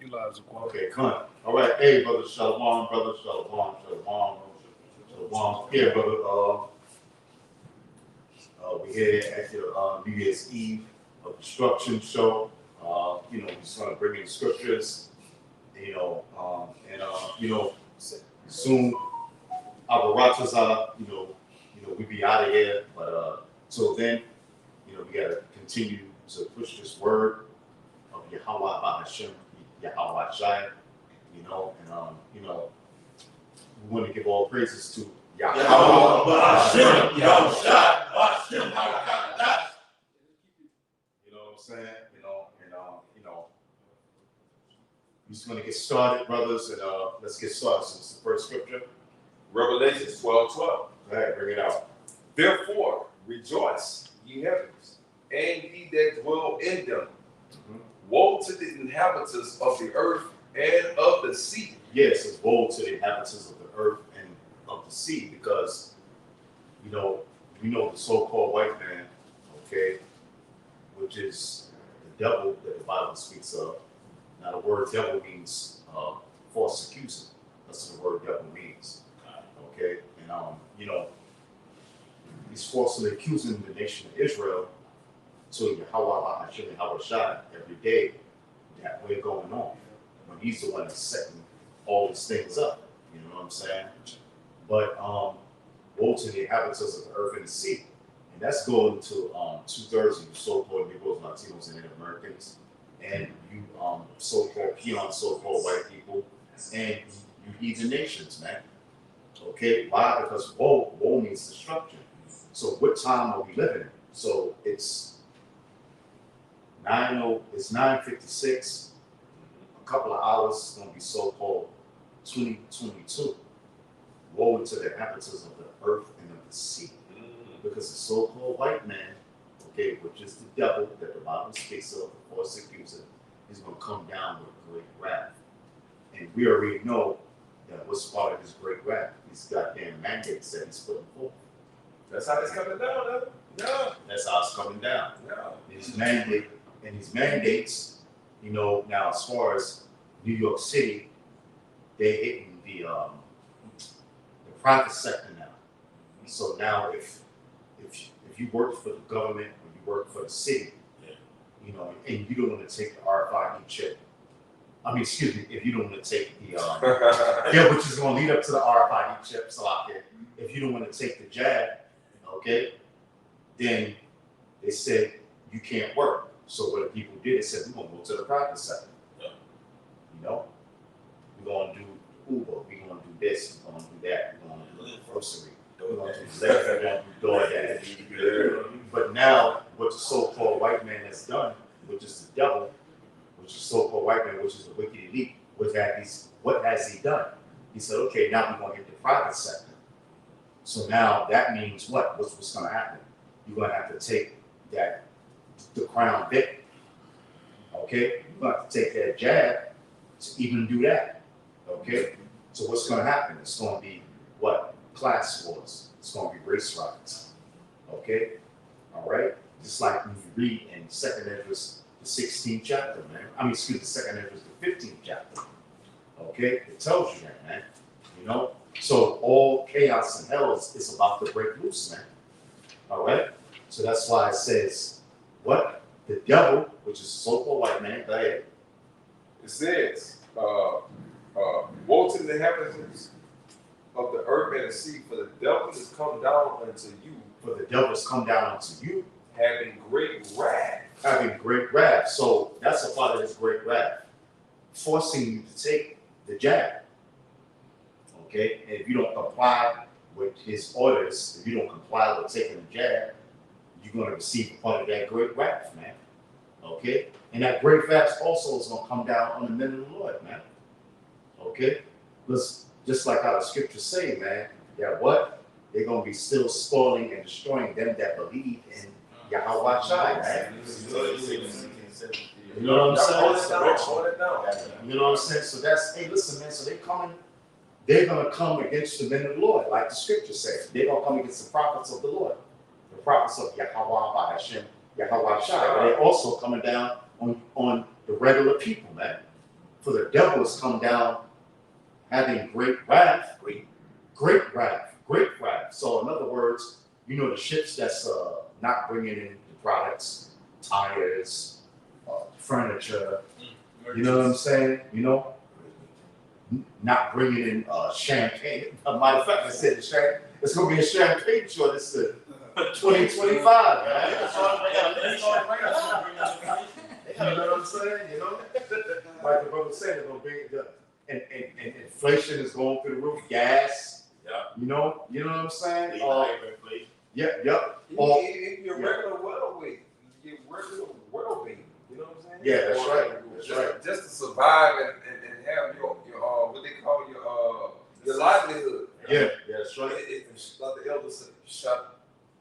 you live, Zaquan. Okay, come. All right, hey, brother Shalom, Shalom. Yeah, brother. We here at the New Year's Eve of Destruction show. We just want to bring in scriptures. Soon our Ratas are, we be out of here. But till then, we gotta continue to push this word of Yahweh Hashem, Yahweh Shai, we want to give all praises to Yahweh Hashem, Yahweh Shai, Hashem, you know what I'm saying? We're just going to get started, brothers, and let's get started. So it's the first scripture. Revelation 12:12. Go ahead, bring it out. Therefore, rejoice, ye heavens, and ye that dwell in them. Mm-hmm. Woe to the inhabitants of the earth and of the sea. Yes, it's woe to the inhabitants of the earth and of the sea, because we know the so-called white man, okay, which is the devil that the Bible speaks of. Now, the word devil means false accuser. That's what the word devil means. Okay, and he's falsely accusing the nation of Israel to Yahweh Hashem Yahweh Shai every day that we're going on, when he's the one that's setting all these things up. You know what I'm saying? But woe to the inhabitants of the earth and the sea, and that's going to 2/3 of you so-called Negroes, Latinos, and Native Americans, and you so-called peon, so-called white people, and you heathen nations, man. Okay, why? Because woe means destruction. So what time are we living in? So it's 9:56. A couple of hours is going to be so-called 2022. Woe to the inhabitants of the earth and of the sea, because the so-called white man, okay, which is the devil that the Bible speaks of, the false accuser, is going to come down with great wrath. And we already know that what's part of his great wrath, these goddamn mandates that he's putting forth. That's how it's coming down, though. Yeah. That's how it's coming down. Yeah. These mandates, now as far as New York City, they're hitting the private sector now. So now if you work for the government or you work for the city, and you don't want to take the RFID chip, if you don't want to take the which is going to lead up to the RFID chip, so if you don't want to take the jab, okay, then they said you can't work. So what the people did, they said we're going to go to the private sector. We're going to do Uber, we're going to do this, we're going to do that, we're going to do grocery, we're going to do Lyft, we're going to do DoorDash. But now, what the so-called white man has done, which is the devil, which is so-called white man, which is the wicked elite, what has he done? He said, okay, now we're going to get the private sector. So now that means what? What's going to happen? You're going to have to take the Crown Vic, okay? You're going to have to take that jab to even do that, okay? So what's going to happen? It's going to be what? Class wars. It's going to be race riots, okay? All right? Just like when you read in 2nd Esdras, the 16th chapter, man. The 2nd Esdras, the 15th chapter, okay? It tells you that, man. So all chaos and hell is about to break loose, man. All right? So that's why it says, what? The devil, which is a so-called white man, go ahead. It says, woe to the inhabitants of the earth and the sea, for the devil has come down unto you. For the devil has come down unto you. Having great wrath. Having great wrath. So that's a part of his great wrath. Forcing you to take the jab. Okay? And if you don't comply with his orders, if you don't comply with taking the jab, you're going to receive a part of that great wrath, man. Okay? And that great wrath also is going to come down on the men of the Lord, man. Okay? Just like how the scriptures say, man, that what? They're going to be still spoiling and destroying them that believe in Yahweh Shai, man. You know what I'm saying? Hold it down. You know what I'm saying? So hey, listen, man, so they're going to come against the men of the Lord, like the scripture says. They're going to come against the prophets of the Lord, the prophets of Yahweh Hashem, Yahweh Shai. But they're also coming down on the regular people, man. for the devil has come down having great wrath. Great wrath. So in other words, you know, the ships that's not bringing in the products, tires, furniture, you know what I'm saying? You know, not bringing in champagne. Matter of fact, I said it's going to be a champagne show. This is 2025, man. You know what I'm saying? You know, like the brother said, it's going to be and inflation is going through the roof. Gas. Yeah. You know what I'm saying? Yep. If you're regular welterweight, you're regular welterweight. You know what I'm saying? Yeah, that's right. Just to survive and have your what they call your livelihood. Yeah, that's right. It's like the elder said, shot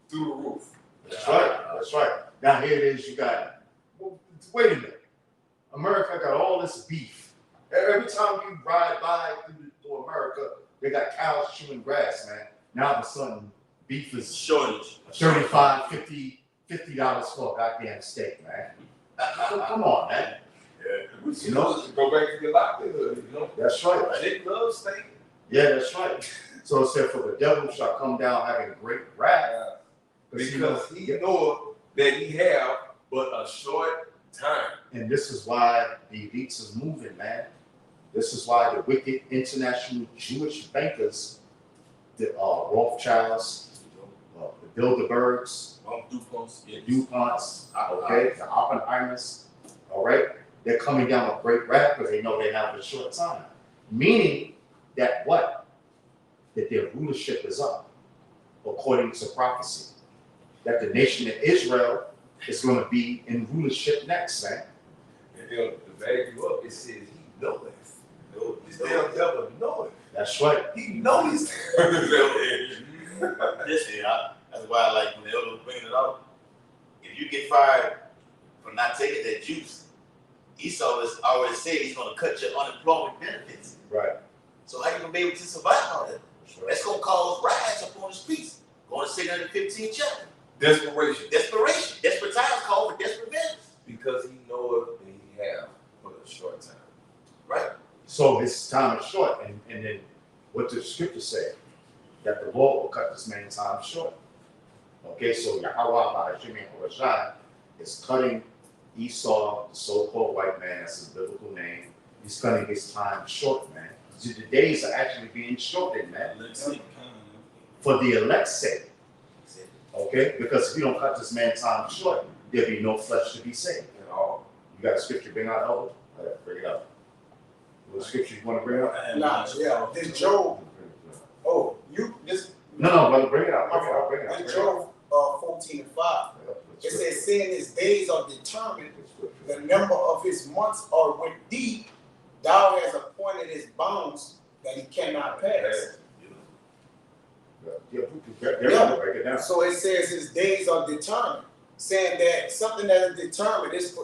through the roof. That's right. Now here it is. You got. Well, wait a minute. America got all this beef. Every time you ride by through America, they got cows chewing grass, man. Now all of a sudden, beef is shortage. $35, $50 for a goddamn steak, man. Come on, man. Yeah. You know, go back to your livelihood. You know. That's right. They love steak. Yeah, that's right. So it said, for the devil shall come down having great wrath. Because he knoweth that he have but a short time. And this is why the elites is moving, man. This is why the wicked international Jewish bankers, the Rothschilds, the Bilderbergs, the DuPonts, okay, the Oppenheimers, all right, they're coming down with great wrath because they know they have a short time. Meaning that what? That their rulership is up, according to prophecy. That the nation of Israel is going to be in rulership next, man. And to back you up, it says he knows. This damn devil knows. That's right. He knows. Listen, that's why I like when the elder was bringing it up. If you get fired for not taking that juice, Esau has already said he's going to cut your unemployment benefits. Right. So how you going to be able to survive all that? That's going to cause riots upon the streets. Going to 615 chapter. Desperation. Desperate times call for desperate vengeance. Because he knoweth that he have for a short time. Right. So his time is short, and then what does the scripture say? That the Lord will cut this man's time short. Okay, so Yahweh Bahashim is cutting Esau, the so-called white man, that's his biblical name. He's cutting his time short, man. So the days are actually being shortened, man. For the elect's sake. Okay, because if you don't cut this man's time short, there'll be no flesh to be saved at all. You got a scripture bring out, Elder? Bring it up. What scripture you want to bring up? Nah, yeah. This Job. Oh, this. No, brother, bring it out. Bring it out. This Job 14:5. It says, "Seeing his days are determined, the number of his months are with thee. Thou hast appointed his bounds that he cannot pass." Break it down. So it says his days are determined, saying that something that is determined is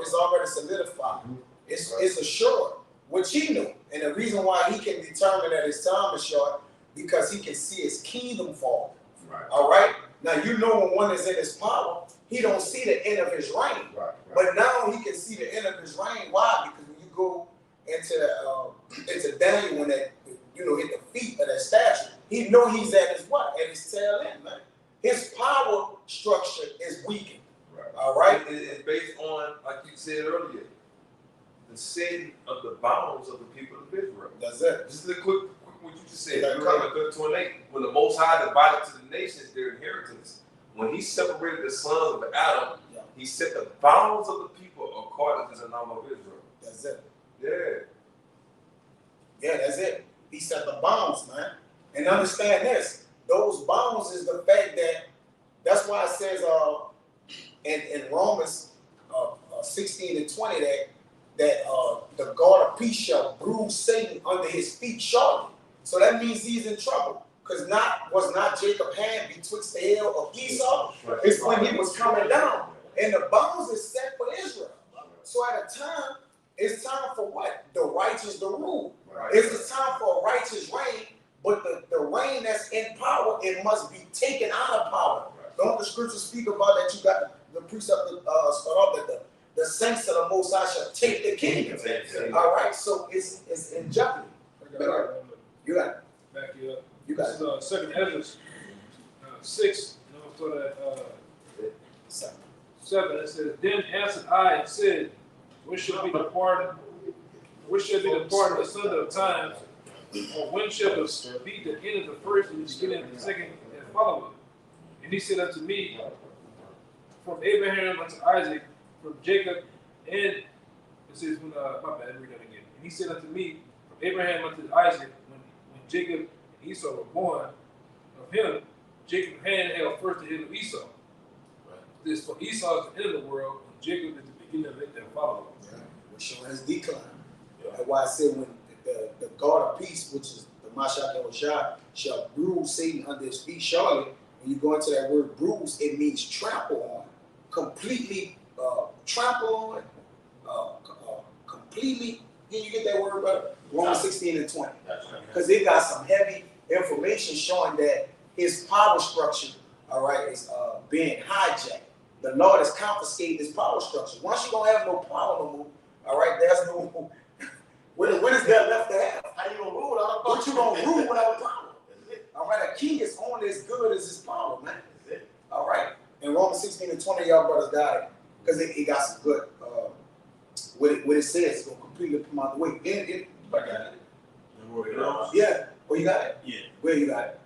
already solidified. It's assured, which he knew, and the reason why he can determine that his time is short because he can see his kingdom fall. Right. All right. Now you know when one is in his power, he don't see the end of his reign. Right. But now he can see the end of his reign. Why? Because when you go into Daniel, when that hit the feet of that statue, he know he's at his what? At his tail end, man. His power structure is weakened. Right. All right. It's based on, like you said earlier, the setting of the bounds of the people of Israel. That's it. Just a quick what you just said. Yeah, Deuteronomy 28. When the Most High divided to the nations their inheritance, when he separated the sons of Adam, he set the bounds of the people according to the number of Israel. That's it. Yeah. Yeah, that's it. He set the bounds, man. And understand this. Those bounds is the fact that's why it says in Romans 16:20 that the God of peace shall bruise Satan under his feet shortly. So that means he's in trouble. Because was not Jacob hand betwixt the heel of Esau? It's when he was coming down. And the bounds is set for Israel. So at a time, it's time for what? The righteous to rule. Right. It's a time for a righteous reign, but the reign that's in power, it must be taken out of power. Don't the scriptures speak about that you got the precept start off that the saints of the Most High shall take the kingdom. All right, so it's in jeopardy. You got it. Back you up. You This got it. is Second Ezra 6. And I'm sort of 7. It says, "Then answered I and said, Which shall be the pardon? Which shall be the pardon asunder of times? Or when shall it be the end of the first and the beginning of the second and following?" And he said unto me, "From Abraham unto Isaac, from Jacob, and it says when my bad, read that again. And he said unto me, from Abraham unto Isaac, when Jacob and Esau were born, of him Jacob hand held first the head of Esau. This for Esau is the end of the world, and Jacob is the beginning of it that follows." We're showing his decline. That's why I said when the God of peace, which is the Mashiach Yahushua, shall bruise Satan under his feet. Surely, when you go into that word bruise, it means trample on, completely trample on, completely. Can you get that word, brother? Romans 16 and 20. Because it got some heavy information showing that his power structure, all right, is being hijacked. The Lord has confiscated his power structure. Once you don't have no power no more, all right, there's no. What is there left to have? How you gonna rule without What you gonna rule without power? All right, a king is only as good as his power, man. All right. In Romans 16 and 20, y'all brothers got it. Because it got some good, what it says, it's going to completely come out the way. I got it. Yeah. Oh, you got it? Yeah. Where you got it?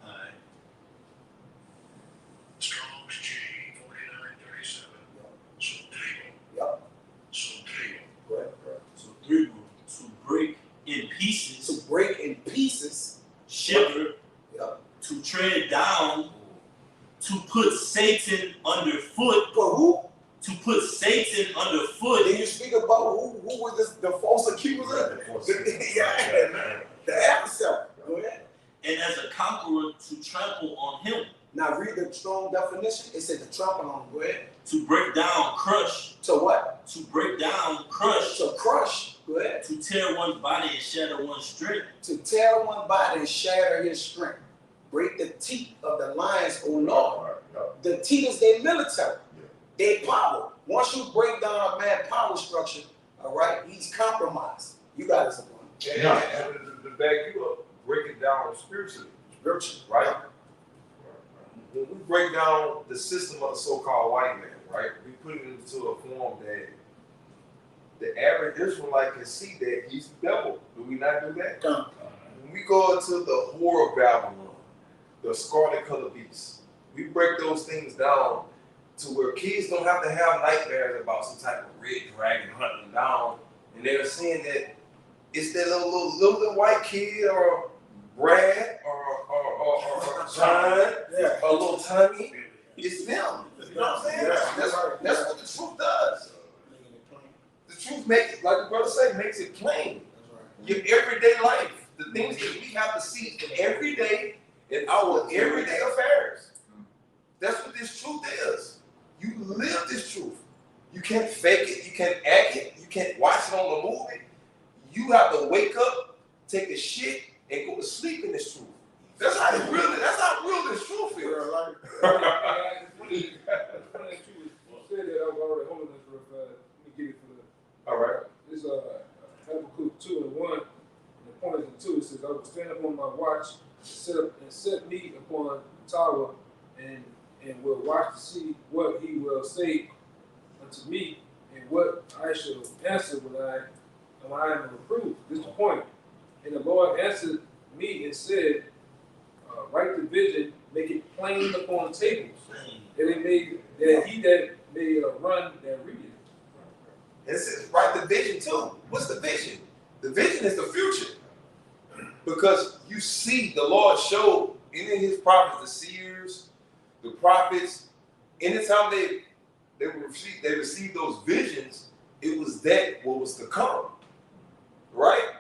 All right. Strong's G 4937. Yup. Go ahead. So 3 to break in pieces, To break in pieces. shiver, Yup. to tread down, to put Satan underfoot, For who? to put Satan underfoot, Did you speak about who was the false accuser? Yeah. The adversary. Go ahead. and as a conqueror to trample on him, Now read the strong definition. It said to trample on. Go ahead. to break down, crush, To what? to break down, crush, To crush. Go ahead. to tear one's body and shatter one's strength, To tear one body and shatter his strength. Break the teeth of the lions, O Lord. The teeth is their military, their power. Once you break down a man's power structure, all right, he's compromised. You got it, someone. And to back you up, break it down spiritually, Scripture. right? When we break down the system of the so-called white man, right, we put it into a form that the average Israelite can see that he's the devil. Do we not do that? When we go into the whore of Babylon, the scarlet colored beast, we break those things down to where kids don't have to have nightmares about some type of red dragon hunting them down, and they're saying that it's that little white kid or Brad or John Yeah. or little Tommy. It's them. You know what I'm saying? That's what the truth does. The truth makes it, like the brother said, makes it plain. Your everyday life, the things that we have to see every day in our everyday affairs. That's what this truth is. You live this truth. You can't fake it. You can't act it. You can't watch it on the movie. You have to wake up, take a shit, and go to sleep in this truth. That's how real this truth is. It's funny that you said that. I was already holding this real fast. Let me get it for the. All right. This Habakkuk 2:1. And the point is in 2. It says, "I will stand up on my watch, set me upon the tower, and will watch to see what he will say unto me, and what I shall answer when I am reproved." This is the point. And the Lord answered me and said, "Write the vision, make it plain upon tables, that he that may run and read it." And it says, write the vision too. What's the vision? The vision is the future. Because you see, the Lord showed any of his prophets, the seers, the prophets, anytime they received those visions, it was that what was to come. Right?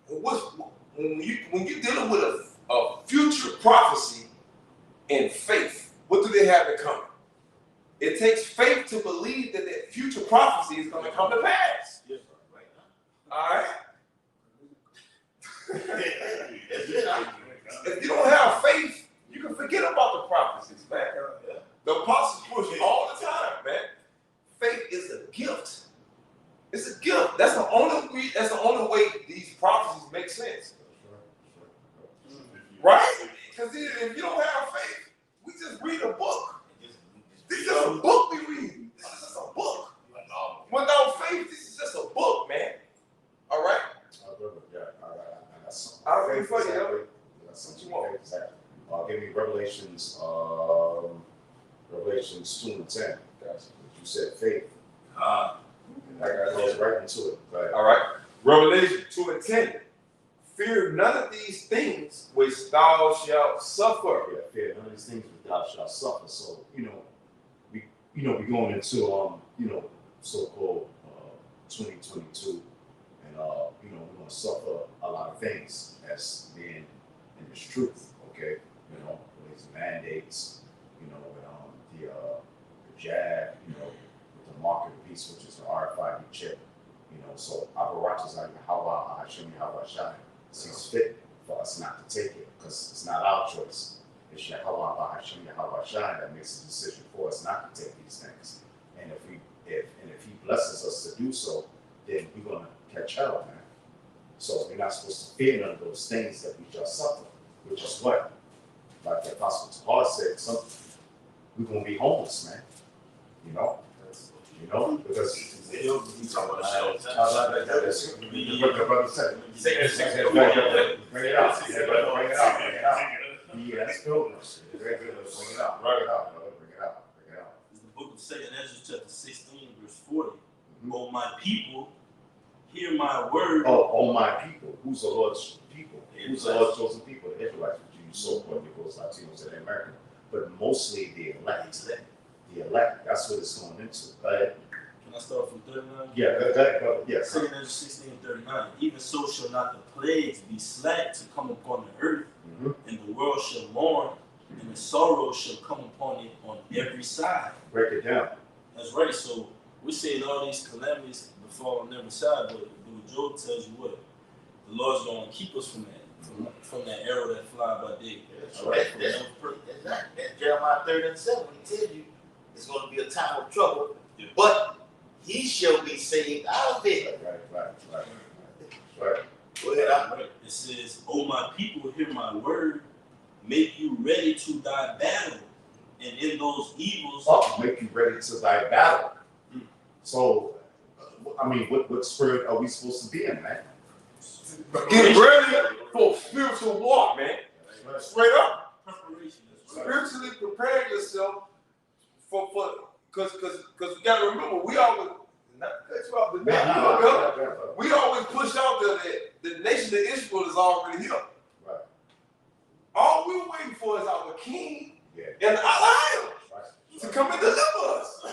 When you're dealing with a future prophecy and faith, what do they have in common? It takes faith to believe that that future prophecy is going to come to pass. Yes, right. All right? That's it. If you don't have faith, you can forget about the prophecies, man. The apostles push all the time, man. Faith is a gift. It's a gift. That's the only way these prophecies make sense. Right? Because if you don't have faith, we just read a book. This is just a book we read. This is just a book. Without faith, this is just a book, man. All right? I'll read for you. What you want? Exactly. Give me Revelations 2:10. Guys, you said faith. I goes right into it. Right. All right. Revelation 2:10. Fear none of these things which thou shalt suffer. Yeah, fear none of these things which thou shalt suffer. So, we going into so-called 2022, and we're gonna suffer a lot of things as being in this truth, okay? These mandates, with the jab, with the mark of the beast, which is the RFID chip, so our watches are Yahweh Hashem Yahweh Shai sees fit for us not to take it because it's not our choice. It's Yahweh Hashem Yahweh Shai that makes the decision for us not to take these things. And if he blesses us to do so, then we're gonna catch hell, man. So we're not supposed to fear none of those things that we just suffer, which is what, like the Apostle Paul said, we're gonna be homeless, man. Because what the brother said. Bring it out. Yes, pilgrims. Bring it out. Bring it out, brother. Bring it out. It's the book of 2 Ezra chapter 16, verse 40. Oh, my people, hear my word. Oh, my people. Who's the Lord's people? Who's the Lord's chosen people? The Israelites, which you so-called Negroes, Latinos, and Americans. But mostly the elect. The elect. That's what it's going into. Can I start from 39? Yeah, brother. Yes. 2 Ezra 16, 39. Even so shall not the plagues be slack to come upon the earth, and the world shall mourn, and the sorrow shall come upon it on every side. Break it down. That's right. So we say all these calamities befall on every side, but Job tells you what? The Lord's going to keep us from that, from that arrow that fly by day. That's Jeremiah 30:7. When he tells you it's going to be a time of trouble, but he shall be saved out of it. Right. Go ahead. It says, "O my people, hear my word. Make you ready to thy battle, and in those evils, Make you ready to thy battle." So, what spirit are we supposed to be in, man? Get ready for spiritual war, man. Straight up. preparation." Spiritually prepare yourself because we got to remember, we always, not to cut you off, but we always push out that the nation of Israel is already here. Right. All we're waiting for is our king Yeah. and our lion to come and deliver us.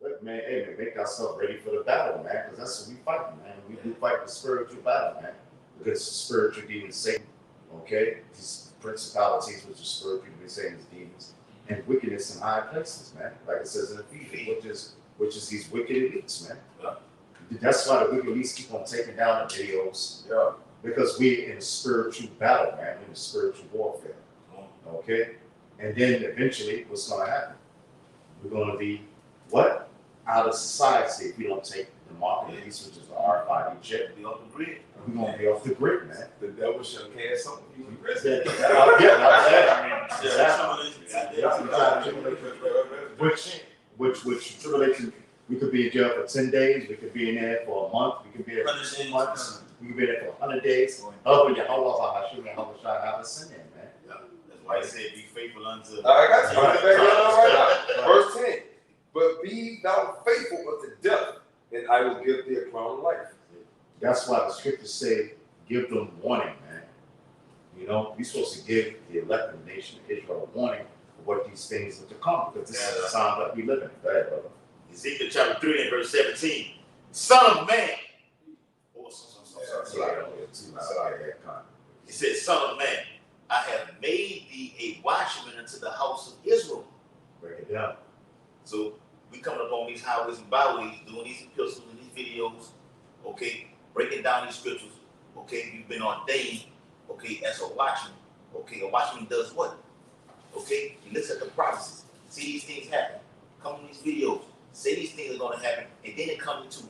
Look, man, make ourselves ready for the battle, man, because that's what we fighting, man. We do fight the spiritual battle, man. Because spiritual demons, Satan, okay? These principalities, which are spiritual, we say is demons, and wickedness in high places, man. Like it says in Ephesians, which is these wicked elites, man. That's why the wicked elites keep on taking down the videos. Yeah. Because we're in a spiritual battle, man. We're in a spiritual warfare. Okay? And then eventually, what's going to happen? We're going to be, what? Out of society if we don't take the mark of the beast, which is the RFID chip. Be off the grid. We're going to be off the grid, man. The devil shall cast something you in prison. Which tribulation, we could be in jail for 10 days, we could be in there for a month, we could be there for 2 months, we could be there for 100 days. Oh, but Yahweh Hashem Yahweh have a sin in, man. That's why he said, be faithful unto. I got you. Right now. Verse 10. But be thou faithful unto death, and I will give thee a crown of life. That's why the scriptures say, give them warning, man. We're supposed to give the elected nation of Israel a warning of what these things are to come, because this is the time that we live in. Go ahead, brother. Ezekiel chapter 3 and verse 17. Son of man. He said, Son of man, I have made thee a watchman unto the house of Israel. Break it down. So we coming up on these highways and byways, doing these epistles and these videos, okay, breaking down these scriptures, okay, you've been ordained, okay, as a watchman. Okay, a watchman does what? Okay, he looks at the prophecies. see these things happen, come on these videos, say these things are gonna happen, and then it comes into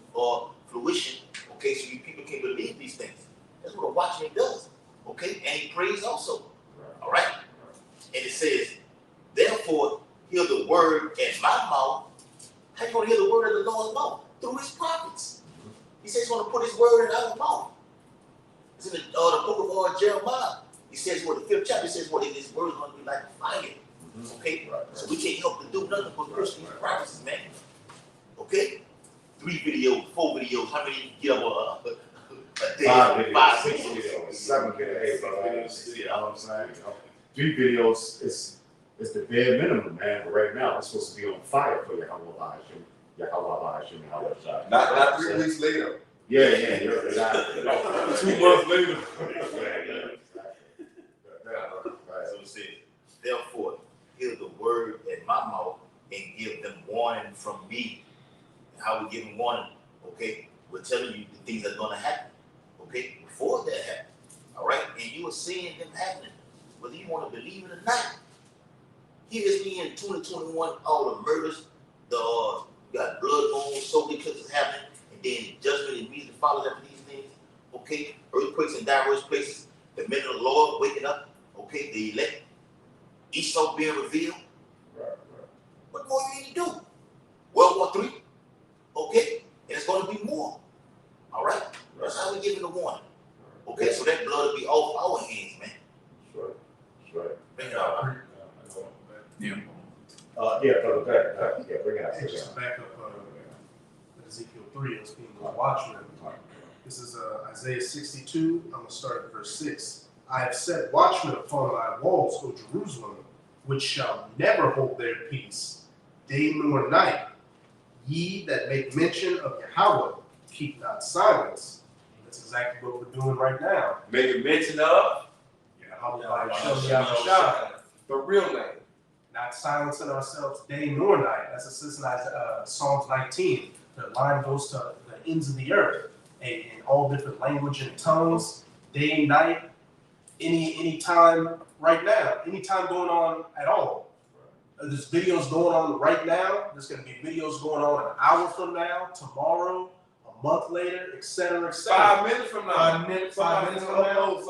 fruition, okay, so you people can believe these things. That's what a watchman does, okay, and he prays also, all right? And it says, therefore, hear the word in my mouth. How you gonna hear the word of the Lord's mouth? Through his prophets. He says he's gonna put his word in our mouth. It's in the book of Jeremiah. He says, well, the 5th chapter says, well, his word is gonna be like fire. Okay? So we can't help to do nothing but push these prophecies, man. Okay? 3 videos, 4 videos, how many you get up a day? 5 videos, 5 6 videos. videos, 7 videos, you know what I'm saying? You know, 3 videos is the bare minimum, man. But right now, it's supposed to be on fire for Yahweh Hashem. Not 3 weeks later. Yeah, you're exactly. 2 months later. So it says, therefore, hear the word in my mouth and give them warning from me. How we give them warning? Okay, we're telling you the things that are going to happen. Okay, before that happen. All right, and you are seeing them happening, whether you want to believe it or not. Here is me in 2021, all the murders, you got blood moons, so many cases happening, and then judgment immediately follows after these things. Okay, earthquakes in diverse places, the men of the Lord waking up. Okay, the elect, Esau being revealed. What more you need to do? World War III. Okay, and it's going to be more. All right, that's how we giving the warning. Okay, so that blood will be off our hands, man. That's right. Bring it out. Brother, bring it out. Hey, just to back up Ezekiel 3, as being the watchman. This is Isaiah 62. I'm going to start at verse 6. I have set watchmen upon thy walls, O Jerusalem, which shall never hold their peace, day nor night. Ye that make mention of Yahweh, keep not silence. That's exactly what we're doing right now. Make a mention of Yahweh, the real name. not silencing ourselves day nor night. As it says in Psalms 19, the line goes to the ends of the earth, in all different language and tongues, day, night, any time right now, any time going on at all. There's videos going on right now. There's going to be videos going on an hour from now, tomorrow, a month later, etc., etc. 5 minutes from now. 5 minutes from now.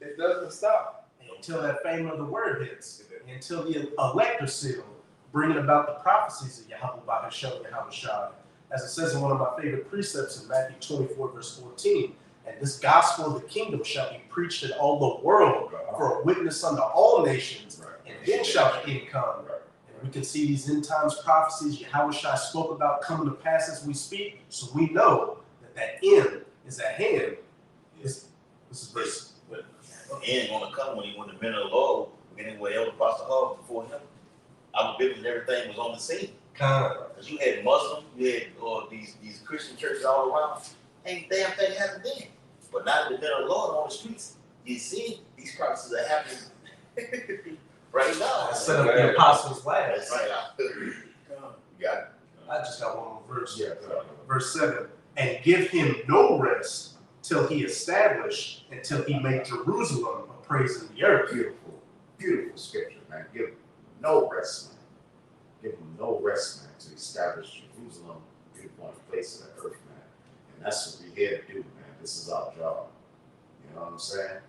It doesn't stop. Until that fame of the word hits, until the elector seal, bringing about the prophecies of Yahweh Bahashem Yahweh Shai. As it says in one of my favorite precepts in Matthew 24, verse 14, and this gospel of the kingdom shall be preached in all the world for a witness unto all nations, and then shall the end come. And we can see these end times prophecies Yahweh Shai spoke about coming to pass as we speak, so we know that end is at hand. This is verse. The end gonna come when the men of the Lord, meaning whatever Apostle Hall before him. Our Bible and everything was on the scene. Because you had Muslims, you had these Christian churches all around. Ain't damn thing happened then. But now that the men of the Lord on the streets, you see these prophecies are happening right now. Set up the apostles' That's labs. right. Yeah. I just got one more verse. Yeah, Verse 7, and give him no rest till he establish, until he make Jerusalem a praise in the earth. beautiful scripture, man. Give him no rest, man. Give him no rest, man, to establish Jerusalem, beautiful place in the earth, man. And that's what we're here to do, man. This is our job. You know what I'm saying?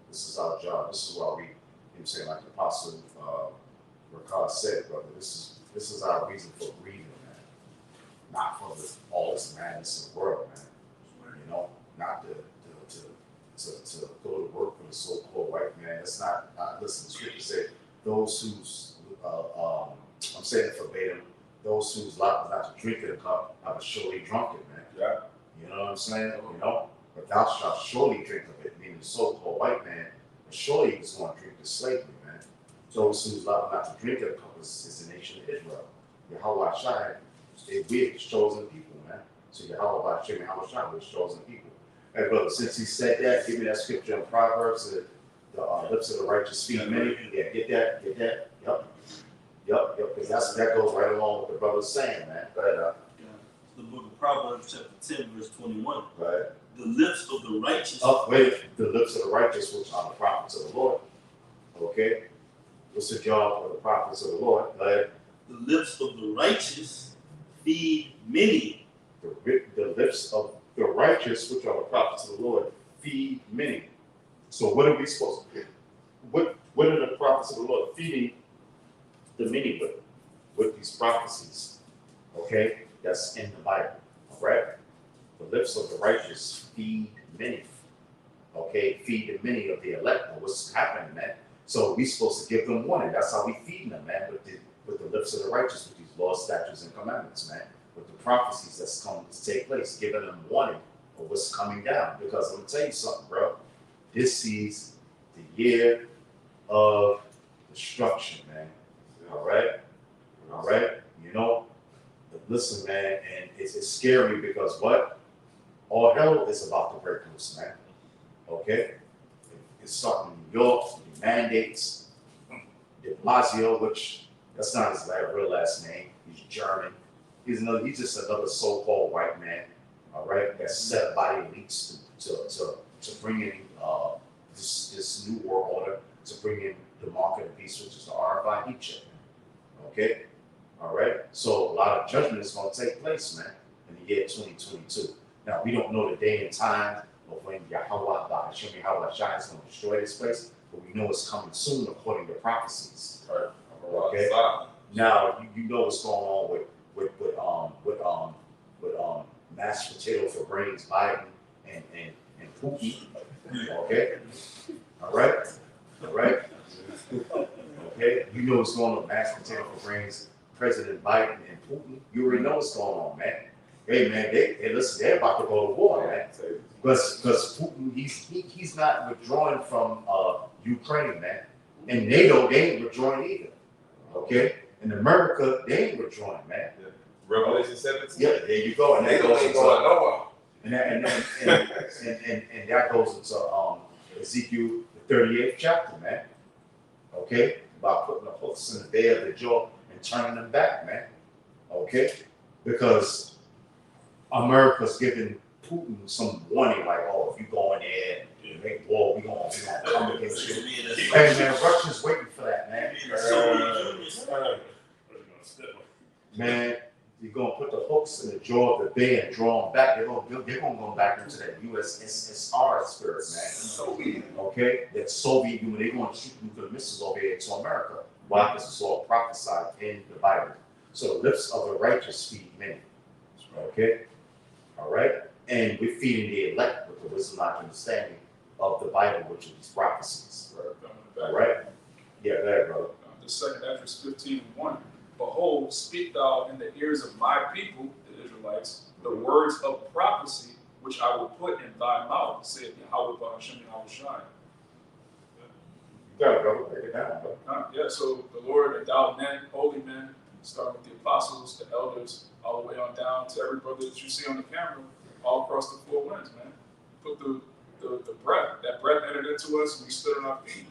This is our job. This is why we, saying, like the Apostle Rakad said, brother, this is our reason for breathing, man. Not for all this madness in the world, man. Not to go to work for the so-called white man. That's not, listen, the scripture said, those whose, I'm saying it verbatim, those whose lot was not to drink in a cup, I was surely drunk it, man. Yeah. You know what I'm saying? But thou shalt surely drink of it, meaning the so-called white man, but surely he was going to drink the slavery, man. Those whose lot was not to drink in a cup is the nation of Israel. Yahweh Shai, we're chosen people, man. So Yahweh Shai, we're chosen people. Hey, brother, since he said that, give me that scripture in Proverbs, the lips of the righteous speak many. Yeah, get that. Yep, because that goes right along with the brother's saying, man. Right. The book of Proverbs, chapter 10, verse 21. Right. The lips of the righteous. The lips of the righteous, which are the prophets of the Lord. Okay? What's the job of the prophets of the Lord? But The lips of the righteous feed many. the lips of the righteous, which are the prophets of the Lord, feed many. So what are we supposed to do? What are the prophets of the Lord feeding the many with these prophecies? Okay, that's in the Bible. All right, the lips of the righteous feed many. Okay, feed the many of the elect. What's happening, man? So we're supposed to give them warning. That's how we feed them, man, with the lips of the righteous, with these laws, statutes, and commandments, man. With the prophecies that's coming to take place, giving them warning of what's coming down. Because let me tell you something, bro. This is the year of destruction, man. All right? All right? You know, but listen, man, and it's scary because what? All hell is about to break loose, man. Okay? It's starting in New York, the mandates, de Blasio, which that's not his real last name. He's German. He's just another so-called white man, all right, that's set by the elites to bring in this new world order, to bring in the market of peace, which is the RFID chip. Okay? All right? So a lot of judgment is going to take place, man, in the year 2022. Now, we don't know the day and time of when Yahweh Ba'ashim Yahweh Shai is going to destroy this place, but we know it's coming soon according to prophecies. Right. Okay? Now, you know what's going on with mashed potato for brains, Biden and Putin. Okay? All right? All right? Okay? You know what's going on with mashed potato for brains, President Biden and Putin. You already know what's going on, man. Hey, man, listen, they're about to go to war, man. Because Putin, he's not withdrawing from Ukraine, man. And NATO, they ain't withdrawing either. Okay? In America, they ain't withdrawing, man. Revelation 17. Yeah, there you go. And They that don't goes ain't going nowhere. and that goes into Ezekiel the 38th chapter, man. Okay? About putting the hooks in the day of the jaw and turning them back, man. Okay? Because America's giving Putin some warning, like, oh, if you go in there and make war, we gonna come against you. Hey, man, Russia's waiting for that, man. Man, you're gonna put the hooks in the jaw of the bear and draw them back. They're gonna go back into that USSR spirit, man. Okay, that Soviet Union. They're gonna shoot nuclear missiles over here to America. Why? This is all prophesied in the Bible. So the lips of the righteous feed many. Okay, all right, and we're feeding the elect with the wisdom, knowledge, understanding of the Bible, which are these prophecies. All right, yeah, go ahead, brother. The second Esdras 15:1. Behold, speak thou in the ears of my people, the Israelites, the words of prophecy which I will put in thy mouth, saith Yahweh Ba'ashim Yahweh Shai. You got it, brother. Break it down, bro. Yeah, so the Lord endowed men, holy men, starting with the apostles, the elders, all the way on down to every brother that you see on the camera, all across the four winds, man. Put the breath, that breath entered into us, and we stood on our feet.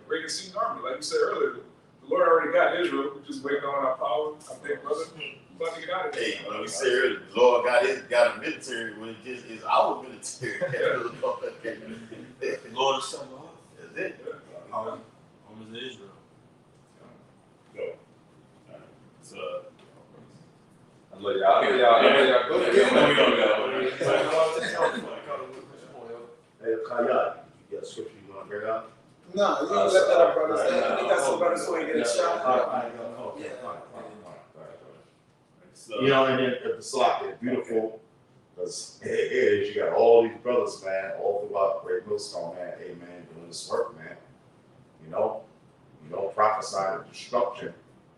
Break a sea army, like you said earlier. The Lord already got Israel. We're just waiting on our power. I think, brother, we're about to get out of there. Hey, like we said earlier, the Lord got a military when it just is our military. The Lord is something off. That's it. Home is Israel. So, I love y'all. I love y'all. Go ahead. Hey, Kayat, you got a scripture you want to bring up? No, you don't let that up, brothers. They got some brothers who ain't get a shot. You know, and then the Slack is beautiful because you got all these brothers, man, all throughout Great Millstone, man, hey, man, doing this work, man. You know, prophesying the destruction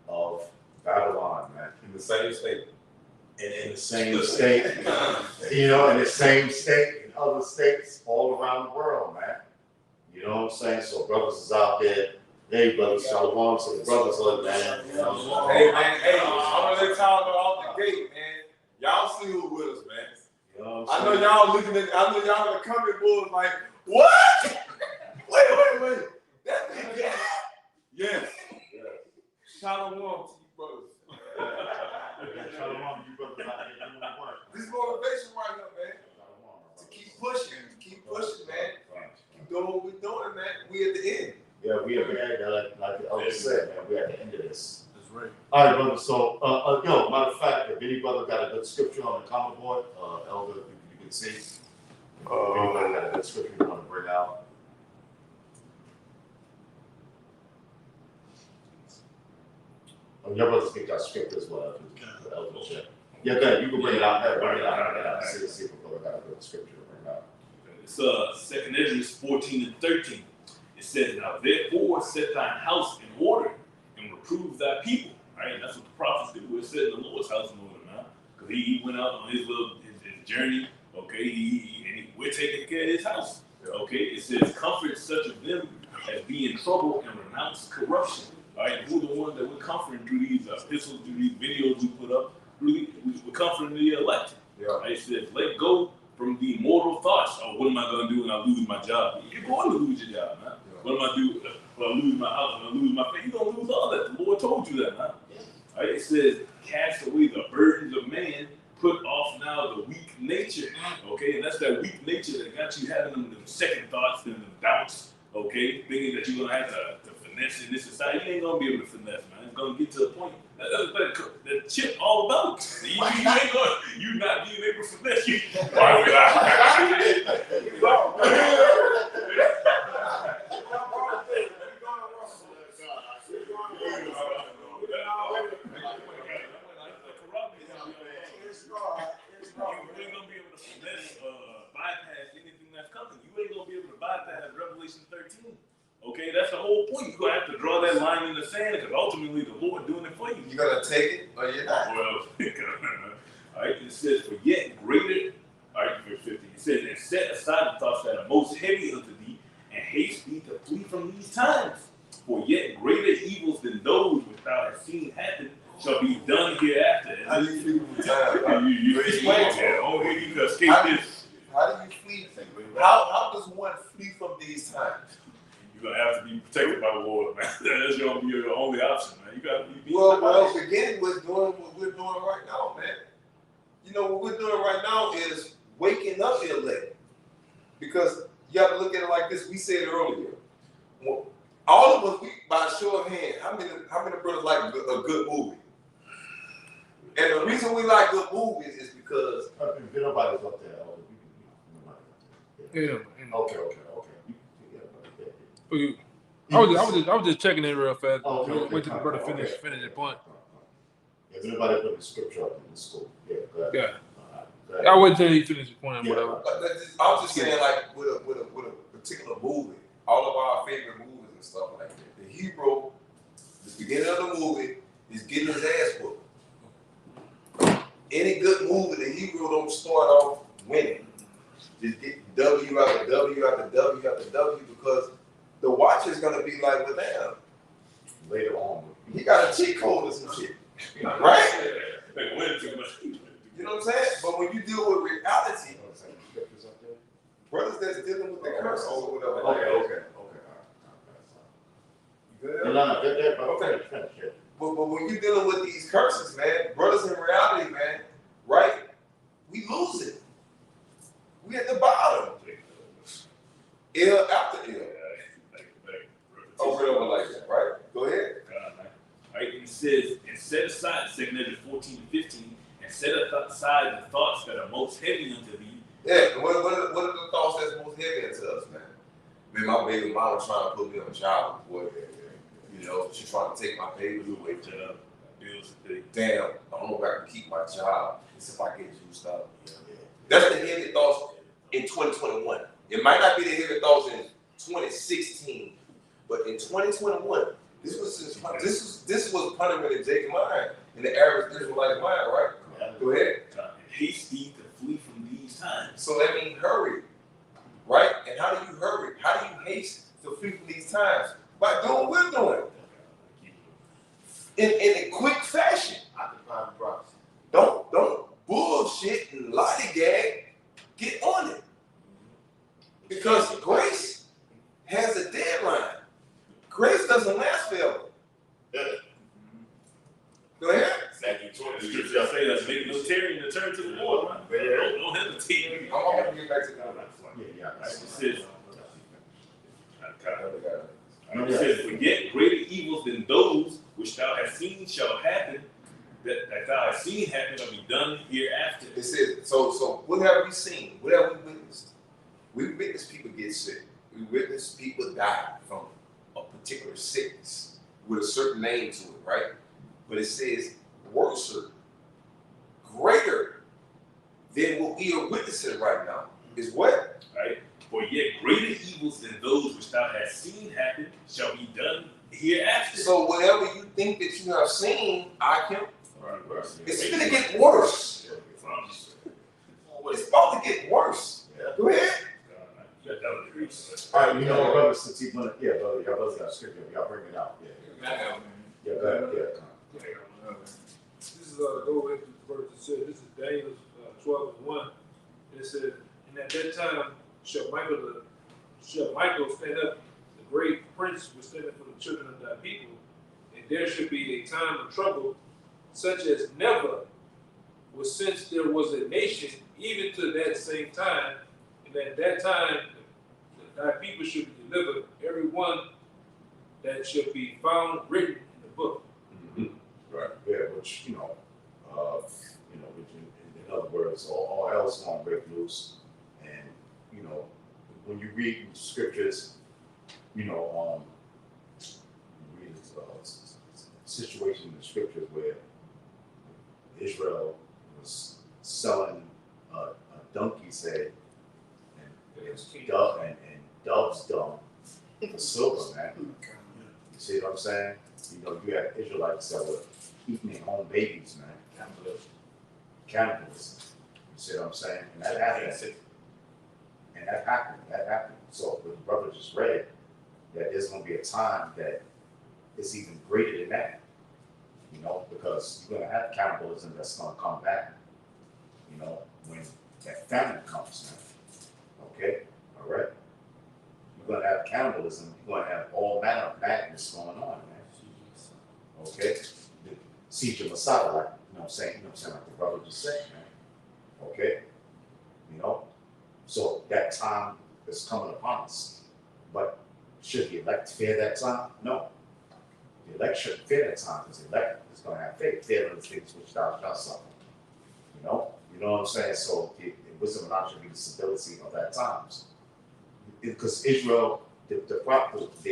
of Babylon, man. In the same state. And in the same state, you know, in the same state, in other states all around the world, man. You know what I'm saying? So brothers is out there. Hey, brothers, shalom to the brothers, man. You know? Hey, man, hey, I'm gonna let y'all know off the gate, man. Y'all see who with us, man. You know what I I'm know saying? y'all looking at, I know y'all in the comment board like, what? Wait. That nigga, yes. Shalom to you, brothers. Shalom, you brothers out here doing the work. This motivation right here, man. To keep pushing, man. Keep doing what we're doing, man. We at the end. Yeah, we are like the elder said, man, we're at the end of this. That's right. All right, brother, so, yo, matter of fact, if any brother got a good scripture on the common board, elder, you can see. If anybody got a good scripture you wanna bring out. Your brothers get that script as well, the elder check. Yeah, go ahead, you can bring it out, bring it out, see if a brother got a good scripture to bring out. It's 2 Ezra 14 and 13. It says, now therefore set thine house in order and reprove thy people. Right? That's what the prophets do. We're setting the Lord's house in order now. Because he went out on his journey. Okay, we're taking care of his house. Okay, it says, comfort such of them as be in trouble and renounce corruption. All right, who are the ones that we're comforting through these epistles, through these videos we put up? We're comforting the elect. Yeah. Right? It says, let go from the mortal thoughts. Oh, what am I going to do when I lose my job? You're going to lose your job, man. Yeah. What am I do when I lose my house, when I lose my family? You're going to lose all that. The Lord told you that, man. Yeah. Right? It says, cast away the burdens of man, put off now the weak nature. Okay, and that's that weak nature that got you having them second thoughts and the doubts. Okay, thinking that you're going to have to finesse in this society. You ain't going to be able to finesse, man. It's going to get to a point. The chip all about it. You ain't going, you not being able to finesse. You. Why would I? Revelation 13. Okay, that's the whole point. You're going to have to draw that line in the sand because ultimately the Lord doing it for you. You're going to take it or you're not. Well, all right, it says, for yet greater, all right, verse 50, it says, and set aside the thoughts that are most heavy unto thee and haste thee to flee from these times. For yet greater evils than those which thou hast seen happen shall be done hereafter. How do you flee from the time? You explain that. Only you can escape this. How do you flee? How does one flee from these times? You're gonna have to be protected by the Lord, man. That's gonna be your only option, man. You gotta be. Well, beginning with doing what we're doing right now, man. You know what we're doing right now is waking up the elect, because you have to look at it like this. We said it earlier. All of us, by a show of hands, how many brothers like a good movie? And the reason we like good movies is because nobody's up there. Yeah. Okay. I was just checking in real fast. Okay. Wait till the brother finish the point. If anybody put the scripture up in the school, yeah, go ahead. Yeah. I'll wait till he finishes the point and whatever. I was just saying, like with a particular movie, all of our favorite movies and stuff like that. The hero, the beginning of the movie, is getting his ass whooped. Any good movie, the hero don't start off winning. Just get W after W after W after W, because the watcher's gonna be like, well, damn. Later on, He got a cheat code or some shit, right? They win too much. You know what I'm saying? But when you deal with reality, brothers that's dealing with the curse or whatever. Okay. You good? No, good, okay. Finish it. But when you're dealing with these curses, man, brothers in reality, man, right? We lose it. We at the bottom. Ill after ill. Over and over like that, right? Go ahead. Right, it says, and set aside, 2 Ezra 14 and 15, and set aside the thoughts that are most heavy unto thee. Yeah, what are the thoughts that's most heavy into us, man? Man, my baby mama trying to put me on child support. You know, she's trying to take my baby away. Bills today. Damn, I don't know if I can keep my job. It's if I get juiced up. That's the heavy thoughts in 2021. It might not be the heavy thoughts in 2016, but in 2021, this was punishment in Jacob's mind, in the average Israelite mind, right? Go ahead. Haste thee to flee from these times. So that means hurry, right? And how do you hurry? How do you haste to flee from these times? By doing what we're doing. In a quick fashion. Occupying prophecy. Don't bullshit and lollygag. Get on it. Because grace has a deadline. Grace doesn't last forever. Go ahead. Matthew 20. The scripture say that make no tarrying to turn to the Lord, man. Don't hesitate. I'm going to get back to that. Yeah. It says, It says, "But yet greater evils than those which thou hast seen shall happen, that thou hast seen happen shall be done hereafter." It says, so what have we seen? What have we witnessed? We witnessed people get sick. We witnessed people die from a particular sickness with a certain name to it, right? But it says worse, greater than what we are witnessing right now is what? Right? "For yet greater evils than those which thou hast seen happen shall be done hereafter." So whatever you think that you have seen, Right. it's gonna get worse. It's about to get worse. Go ahead. All right, you know, brother, since he's gonna, yeah, brother, y'all brothers got scripture, y'all bring it out, yeah. Yeah, go ahead, yeah. This is go into the verse. It said, this is Daniel 12:1. It said, and at that time shall Michael stand up, the great prince will stand up for the children of thy people, and there should be a time of trouble such as never was since there was a nation, even to that same time, and at that time thy people should be delivered, every one that shall be found written in the book. Right, yeah, which, which in other words, all else won't break loose. And, when you read scriptures, you read a situation in the scriptures where Israel was selling a donkey's head and dove's dung for silver, man. You see what I'm saying? You have Israelites that were eating their own babies, man. Cannibalism. You see what I'm saying? And that happened. That happened. So what the brother just read, that there's going to be a time that it's even greater than that. Because you're going to have cannibalism that's going to come back, when that famine comes, man. Okay? All right? You're going to have cannibalism. You're going to have all manner of madness going on, man. Okay? The siege of Masada, like, like the brother just said, man. Okay? So that time is coming upon us. But should the elect fear that time? No. The elect shouldn't fear that time, because the elect is going to have faith. Fear of the things which thou shalt suffer. You know what I'm saying? So the wisdom and knowledge should be the stability of that times. Because Israel, the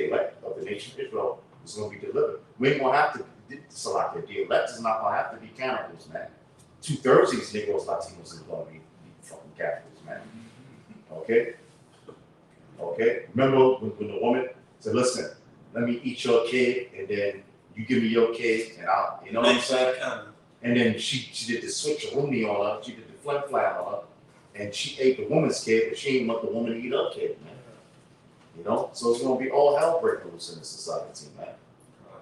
elect of the nation of Israel is going to be delivered. We ain't going to have to select it. The elect is not going to have to be cannibals, man. 2/3 of these Negroes, Latinos is going to be fucking cannibals, man. Okay? Remember when the woman said, listen, let me eat your kid, and then you give me your kid, and I'll, you know what I'm saying? And then she did the switcheroonie on her, she did the flat on her, and she ate the woman's kid, but she didn't want the woman to eat her kid, man. So it's going to be all hell breaking loose in the society, man.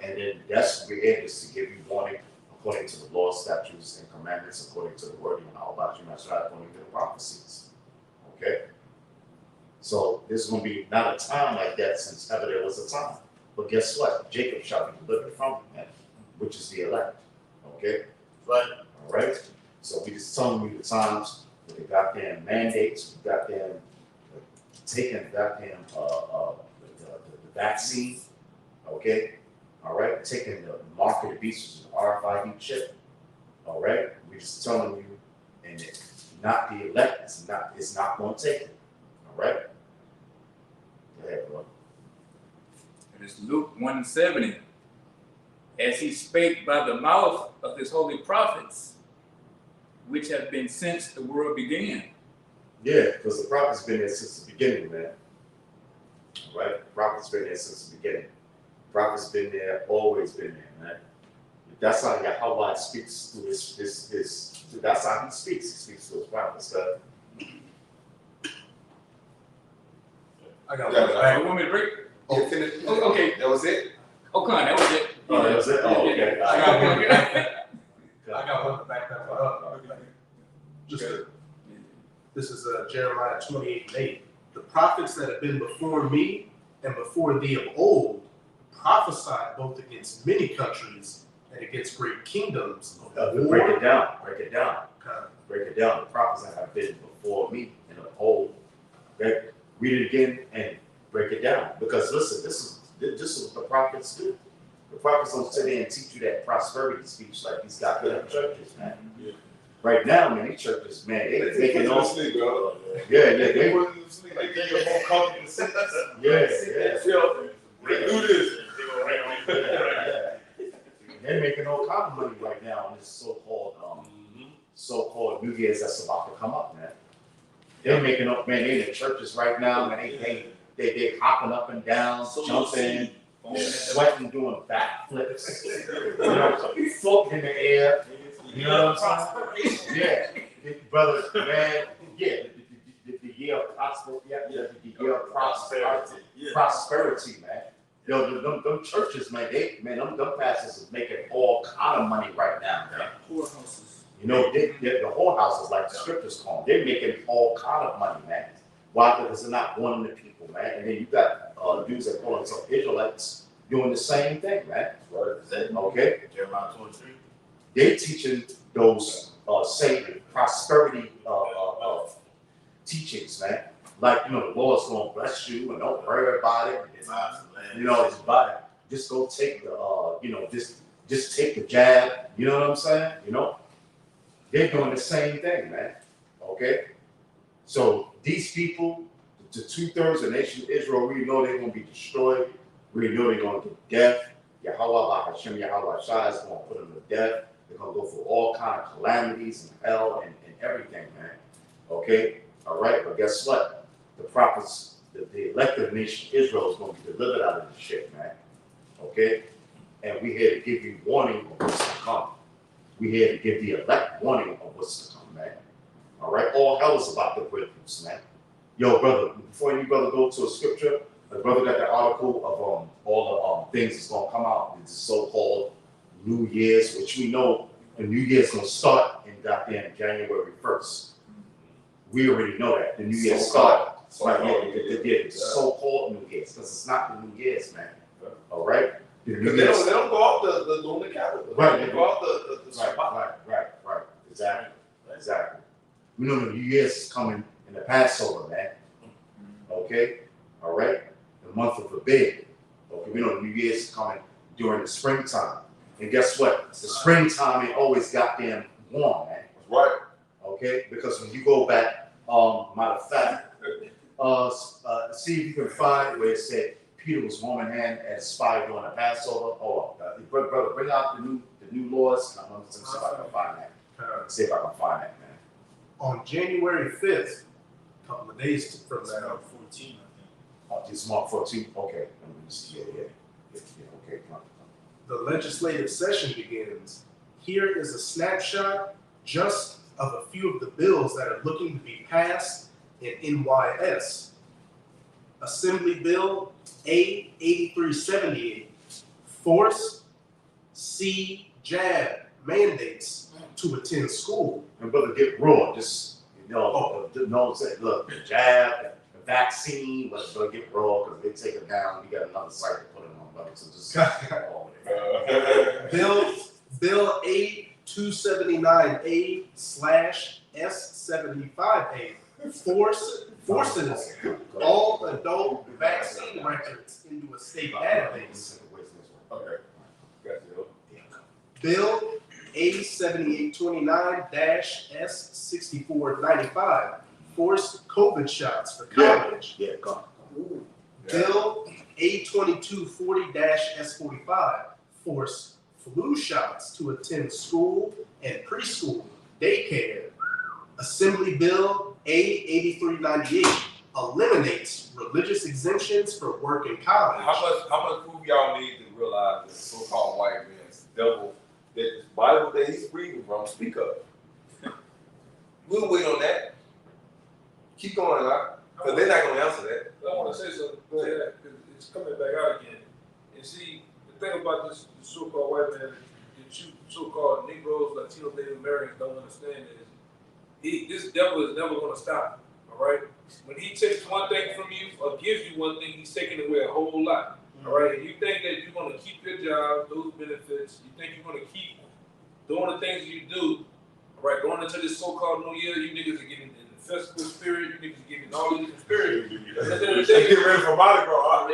And then that's where it is to give you warning according to the law, statutes, and commandments, according to the word of Allah, about you, according to the prophecies. Okay? So this is going to be not a time like that since ever there was a time. But guess what? Jacob shall be delivered from it, man, which is the elect. Okay? Right. All right? So we just telling you the times with the goddamn mandates, the goddamn taking the goddamn the vaccine. Okay? All right? Taking the mark of the beast, which is the RFID chip. All right? We just telling you, and it's not the elect, it's not going to take it. All right? Go ahead, bro. It is Luke 1:70. As he spake by the mouth of his holy prophets, which have been since the world began. Yeah, because the prophet's been there since the beginning, man. All right? The prophet's been there since the beginning. The prophet's been there, always been there, man. That's how Yahweh speaks through his that's how he speaks. He speaks to his prophets. I got one. You want me to break? Yeah, finish. Oh, okay. That was it? Oh, come on, that was it. Oh, that was it? Oh, okay. I got one. I got one to back that up. This is Jeremiah 28:8. The prophets that have been before me and before thee of old prophesied both against many countries and against great kingdoms. Break it down. Break it down. The prophets that have been before me and of old. Okay? Read it again and break it down. Because listen, this this is what the prophets do. The prophets don't sit there and teach you that prosperity speech like these goddamn churches, man. Right now, man, these churches, man, they making all sleep, bro. they They give you a more comfortable seat. yeah. Do this. They're making all kind of money right now on this so-called New Year's that's about to come up, man. They're making up, man. They in the churches right now, man. They hopping up and down, jumping, sweating, doing backflips. You know, floating in the air. You know what I'm saying? Yeah, brother, man. Yeah, the year of prosperity, man. Yo, them churches, man, them pastors is making all kind of money right now, man. Whorehouses. You know, the whorehouses, like the scriptures call them, they're making all kind of money, man. Why? Because they're not warning the people, man. And then you got dudes that call themselves Israelites doing the same thing, man. Right. Okay? Jeremiah 23. They're teaching those Satan prosperity teachings, man. Like, you know, the Lord's gonna bless you and don't worry about it. You know, just go take the just take the jab. You know what I'm saying? You know, they're doing the same thing, man. Okay, so these people, the 2/3 of the nation of Israel, we know they're gonna be destroyed. We know they're gonna get death. Yahweh Hashem Yahweh Shai is gonna put them to death. They're gonna go through all kind of calamities and hell and everything, man. Okay, all right, but guess what? The prophets, the elected nation Israel is going to be delivered out of this shit, man. Okay? And we're here to give you warning of what's to come. We're here to give the elect warning of what's to come, man. All right? All hell is about to break loose, man. Yo, brother, before you brother go to a scripture, the brother got the article of all the things that's going to come out in the so-called New Year's, which we know the New Year's going to start in goddamn January 1st. We already know that. The New Year's started. The so-called New Year's, because it's not the New Year's, man. All right? The New They Year's. don't go off the lunar calendar. Right. They go off the Right. Exactly. We know the New Year's is coming in the Passover, man. Okay? All right? The month of Abib. Okay? We know the New Year's is coming during the springtime. And guess what? The springtime ain't always goddamn warm, man. Right. Okay? Because when you go back, matter of fact, see if you can find where it said Peter was warming hand and spy during the Passover. Hold on, brother, bring out the new laws. I'm gonna see if I can find that. See if I can find that, man. On January 5th, a couple of days from now, 14, It's Mark 14. Okay, let me see. Yeah. Okay, come on. the legislative session begins. Here is a snapshot just of a few of the bills that are looking to be passed in NYS. Assembly Bill A8378, force C-jab mandates to attend school. And brother, get raw. Just say, look, the jab, the vaccine. Let's get raw because they take it down. We got another site to put it on, brother. So just Bill A279A/S75A, forces all adult vaccine records into a state database. Okay. Bill A7829-S6495, forced COVID shots for college. Yeah, come on. Bill A2240-S45, forced flu shots to attend school and preschool, daycare. Assembly Bill A8398 eliminates religious exemptions for work and college. How much proof y'all need to realize that so-called white man's devil, that this Bible that he's reading from, speak of? We'll wait on that. Keep going, because they're not going to answer that. I want to say something to that because it's coming back out again. And see, the thing about this so-called white man, that you so-called Negroes, Latinos, Native Americans don't understand is this devil is never going to stop. All right. When he takes one thing from you or gives you one thing, he's taking away a whole lot. All right. And you think that you're going to keep your job, those benefits. You think you're going to keep doing the things you do. All right. Going into this so-called New Year, you niggas are getting in the festival spirit. You niggas are getting all these spirit. Get ready for Mardi Gras.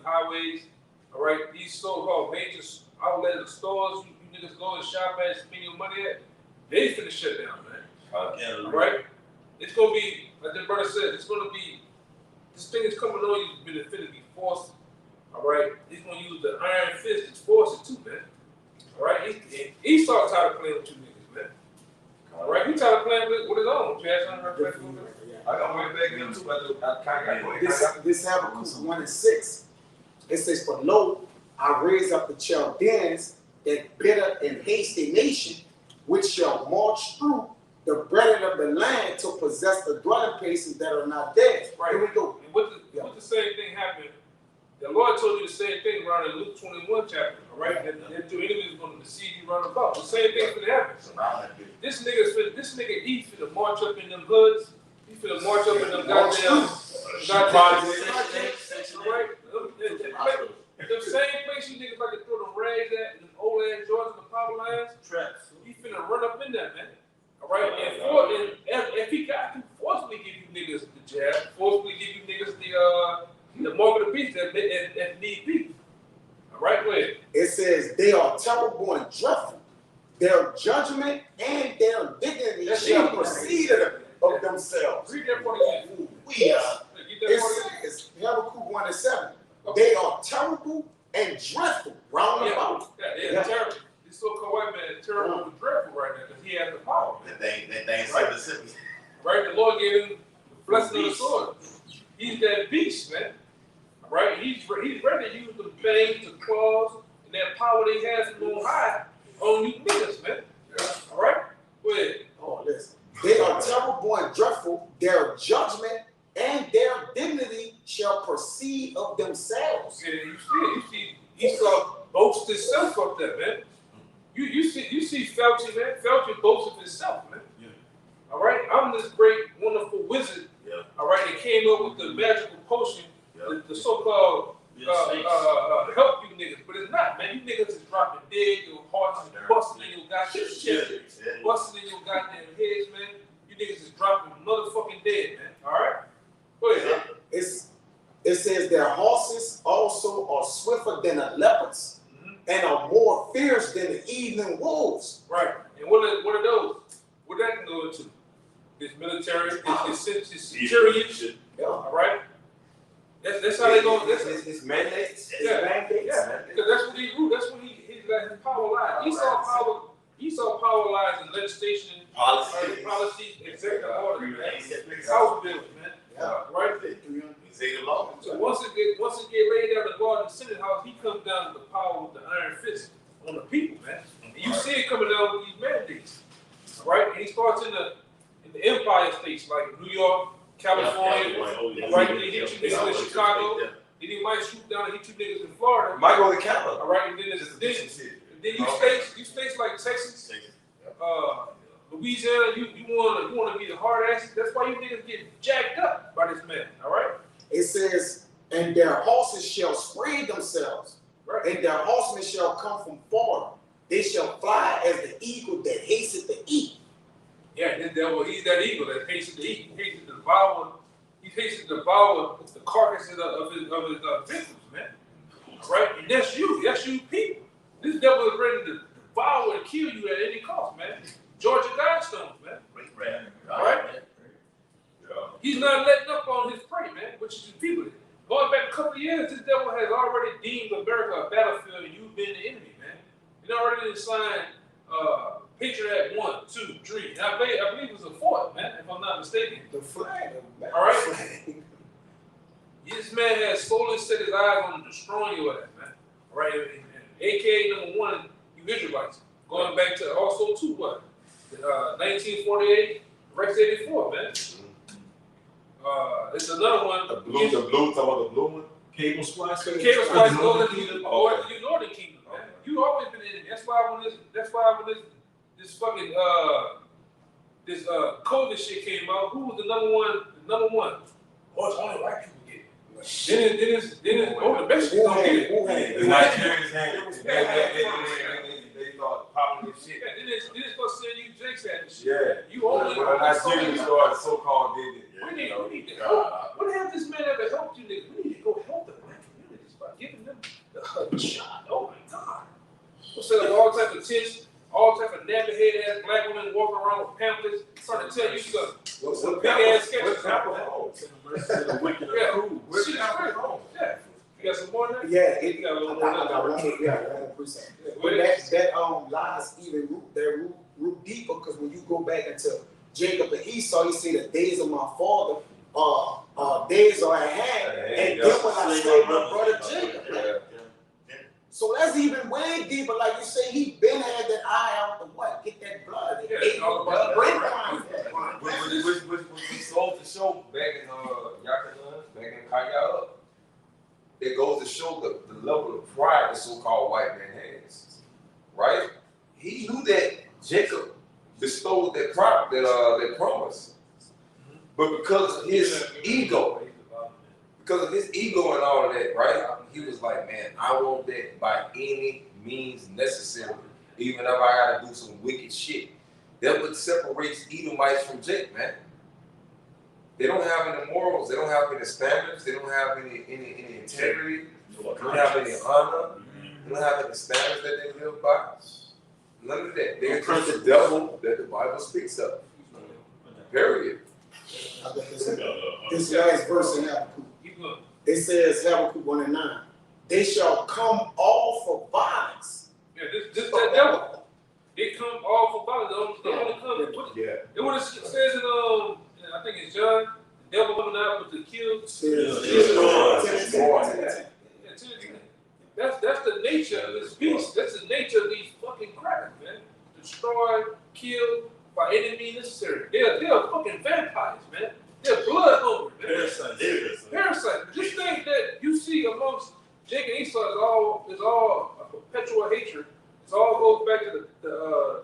highways. All right, these so-called major outlet stores you niggas go and shop at, spend your money at, they finna shut down, man. All right, it's gonna be like the brother said. It's gonna be this thing is coming on you. It's finna be forced. All right, he's gonna use the iron fist to force it too, man. All right, Esau tired of playing with you niggas, man. All right, he tired of playing with his own. I got one back in them too. This Habakkuk 1:6. It says, "For lo, I raise up the Chaldeans, that bitter and hasty nation, which shall march through the breadth of the land to possess the dwelling places that are not theirs." Right. Here we go. And what the same thing happened? The Lord told you the same thing around in Luke 21 chapter, all right? That your enemy is going to deceive you round about. The same thing finna happen. This nigga, he finna march up in them hoods. He finna march up in them goddamn right? The same place you niggas like to throw them rags at, them old ass Jordans and the power lines. Traps. He finna run up in there, man. All right, and if he got to forcefully give you niggas the jab, forcefully give you niggas the mark of the beast that need be. All right, go ahead. It says, "They are terrible and dreadful. Their judgment and their dignity shall proceed of themselves." Read that part again. We are. It says, Habakkuk 1:7. They are terrible and dreadful round about. Yeah, terrible. This so-called white man is terrible and dreadful right now because he has the power. That thing super simple. Right? The Lord gave him the blessing of the sword. He's that beast, man. Right? He's ready to use the fangs, the claws, and that power that he has from on high on you niggas, man. All right? Go ahead. Oh, listen. They are terrible and dreadful. Their judgment and their dignity shall proceed of themselves. Yeah, you see Esau boast himself up there, man. You see Fauci, man. Fauci boasts of himself, man. Yeah. All right? I'm this great, wonderful wizard. Yeah. All right, that came up with the magical potion, Yeah. the so-called help you niggas, but it's not, man. You niggas is dropping dead, your hearts is busting in your goddamn chest, busting in your goddamn heads, man. You niggas is dropping motherfucking dead, man. All right, go ahead. It says their horses also are swifter than the leopards and are more fierce than the evening wolves. Right, and what are those? What that can go into? It's military, it's security. Yeah. All right. That's how they go. It's mandates. Yeah, because that's what he grew. That's what he let his power lie. He saw power lies in legislation, policy, executive order, House bills, man. Yeah. Right. Executive law. So once it get laid down the guard in the Senate House, he comes down with the power with the iron fist on the people, man. And you see it coming down with these mandates, right? And he starts in the empire states like New York, California, right? Then he hit you niggas in Chicago. Then he might shoot down and hit you niggas in Florida. Might go to Canada. All right, and then you states like Texas, Louisiana, you wanna be the hard asses. That's why you niggas get jacked up by this man. All right. It says, and their horses shall spread themselves, Right. and their horsemen shall come from far. They shall fly as the eagle that hasteth to eat. Yeah, this devil, he's that eagle that hates to eat. He hates to devour. He hates to devour the carcasses of his victims, man. All right, and that's you people. This devil is ready to devour and kill you at any cost, man. Georgia Guidestones, man. All right. He's not letting up on his prey, man, which is his people. Going back a couple of years, this devil has already deemed America a battlefield, and you've been the enemy, man. He already signed Patriot Act 1, 2, 3. And I believe it was a 4th, man, if I'm not mistaken. The flag. All right. This man has slowly set his eyes on destroying your ass, man. All right. And AKA number 1, you Israelites. Going back to also to what? 1948, Rex 84, man. It's another one. The blue, talking about the blue one. Cable splice. Cable splice Northern Kingdom, or you Northern Kingdom, man. You always been in it. That's why when this fucking this COVID shit came out, who was the number one? Oh, it's only white people get it. Then the Mexicans don't get it. The Nigerians had it. They thought popping this shit. Yeah, then it's supposed to send you Jake's at this shit. Yeah. You only When the Nigerians started so-called did it. We need to help. What has this man ever helped you niggas? We need to go help the black communities, bro. up shot. Oh my God. We'll set up all type of tents, all type of nappy head ass black women walking around with pamphlets trying to tell you some big ass sketches. The wicked Yeah. accrues. Shit is crazy. Yeah. You got some more than that? Yeah, You got a little I more got than one that. more, yeah, 100%. Yeah, But what is- that lies even root deeper, because when you go back into Jacob and Esau, you see the days of my father, days are at hand, and then when I slay my brother Jacob. So that's even way deeper. Like you say, he been had that eye out to what? Get that blood. Yeah, Ate all the about blood. Which we sold the show back in Yakima, back in Kaya. It goes to show the level of pride the so-called white man has, right? He knew that Jacob bestowed that promise, but because of his ego, and all of that, right? He was like, man, I want that by any means necessary, even if I gotta do some wicked shit. That's what separates Edomites from Jake, man. They don't have any morals, they don't have any standards, they don't have any integrity, they don't have any honor, they don't have any standards that they live by. None of that. They're just the devil that the Bible speaks of. Period. I got this last verse in Habakkuk. It says, Habakkuk 1:9, they shall come all for violence. Yeah, this that devil. They come all for violence. They only come. Yeah. And what it says in I think it's John, the devil coming out with the kill. That's the nature of this beast. That's the nature of these fucking crackers, man. Destroy, kill by any means necessary. They're fucking vampires, man. They're blood hungry, man. Parasites. This thing that you see amongst Jacob and Esau is all a perpetual hatred. It all goes back to the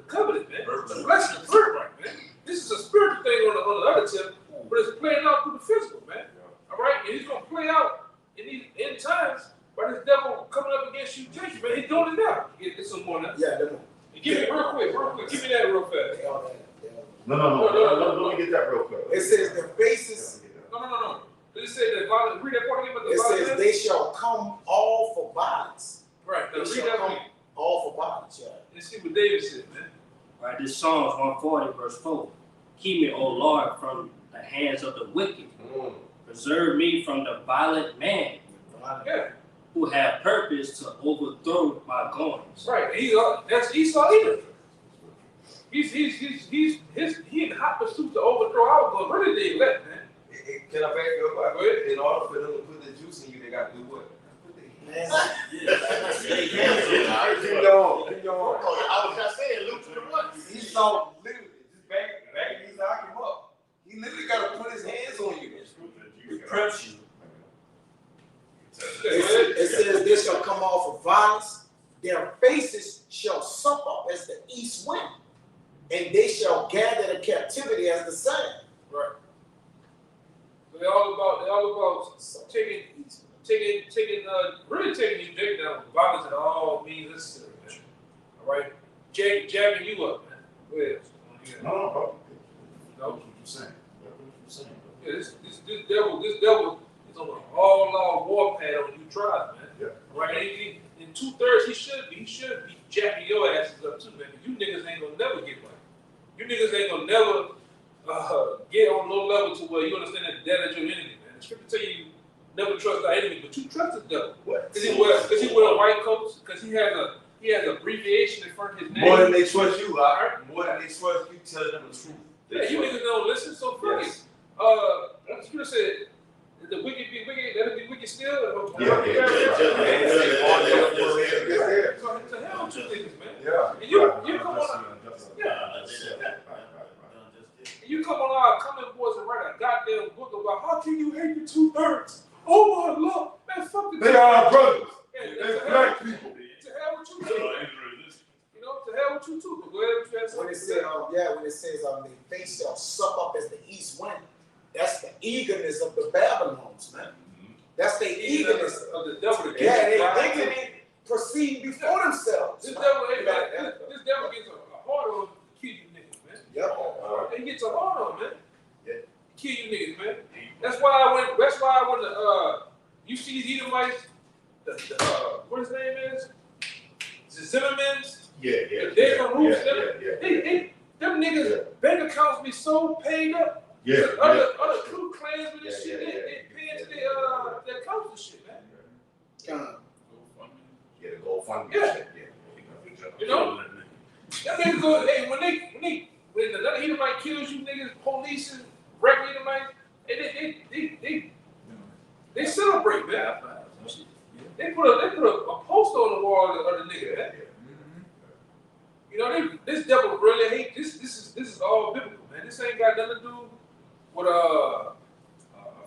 covenant, man. The blessing, the birthright, man. This is a spiritual thing on the other tip, but it's playing out through the physical, man. All right, and he's gonna play out in these end times by this devil coming up against you, Jacob, man. He's doing it now. Get some more now. Yeah, them. Give me real quick. Give me that real fast. No. Let me get that real quick. It says the faces. No. It said that violence. Read that part again. It says they shall come all for violence. Right. Now They read shall that come one. all for violence. Yeah. Let's see what David said, man. Right, this Psalms 140, verse 4. Keep me, O Lord, from the hands of the wicked. Preserve me from the violent man Yeah. who have purpose to overthrow my goings. Right. That's Esau either. He in hot pursuit to overthrow our goals. Where did they let, man? Can I back you up? Go ahead. In order for them to put the juice in you, they got to do what? Keep going. I was just saying, Luke to the one. Esau literally just back these knock him up. He literally got to put his hands on you. Press you. It says they shall come all for violence. Their faces shall sup up as the east wind, and they shall gather the captivity as the sun. Right. So they're all about taking you Jake down with violence and all means necessary, man. All right. Jabbing you up, man. Go ahead. No. No? What you saying? Yeah, this devil is on an all-out warpath on you tribes, man. Yeah. Right? And in 2/3, he should be jacking your asses up too, man. You niggas ain't gonna never get right. You niggas ain't gonna never get on no level to where you understand that the devil is your enemy, man. The scripture tell you never trust our enemy, but you trust the devil. What? Cause he wear white coats, cause he has an abbreviation in front of his name. More than they trust you, all right? More than they trust you telling them the truth. Yeah, you niggas don't listen, so fuck it. The scripture said, the wicked be wicked, let it be wicked still. Yeah. So to hell with you niggas, man. Yeah. And you come on, you come on our comment boards and write a goddamn book about how can you hate the 2/3? Oh my Lord, man, fuck the They are our brothers. Yeah, They're black people. to hell with you too. You know, to hell with you too. But go ahead, what you had to say. When it says the face shall sup up as the east wind, that's the eagerness of the Babylons, man. That's the eagerness of the devil. Yeah, they can proceed before themselves. This devil gets a hard on to kill you niggas, man. Yep. He gets a hard on, man. Yeah. Kill you niggas, man. That's why I went to you see these Edomites, what what his name is? Zimmerman's. Yeah. They gonna move them. Yeah. Them niggas bank accounts be so paid up. Yeah. Other Ku Klans with this Yeah, shit, yeah, they pay into their accounts and shit, man. Yeah, the GoFundMe Yeah. shit. You know? That niggas go, hey, when another Edomite kills you niggas, police and regular Edomites, they celebrate, man. They put a post on the wall of the nigga, man. You know, this devil really hate this is all biblical, man. This ain't got nothing to do with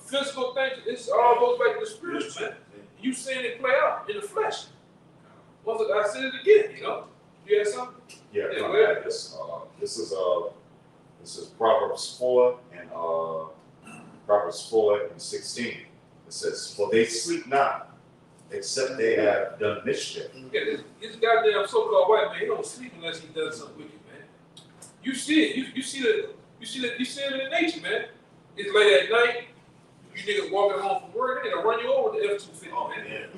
physical things. This all goes back to the spiritual, man. You seeing it play out in the flesh. Once I said it again, you know. You had something? Yeah, Yeah, come go ahead. back. This is Proverbs 4 and Proverbs 4 and 16. It says, "For they sleep not, except they have done mischief." Yeah, this goddamn so-called white man, he don't sleep unless he does something wicked, man. You see it. You see it in nature, man. It's late at night. You niggas walking home from work, they gonna run you over with the F-250, man.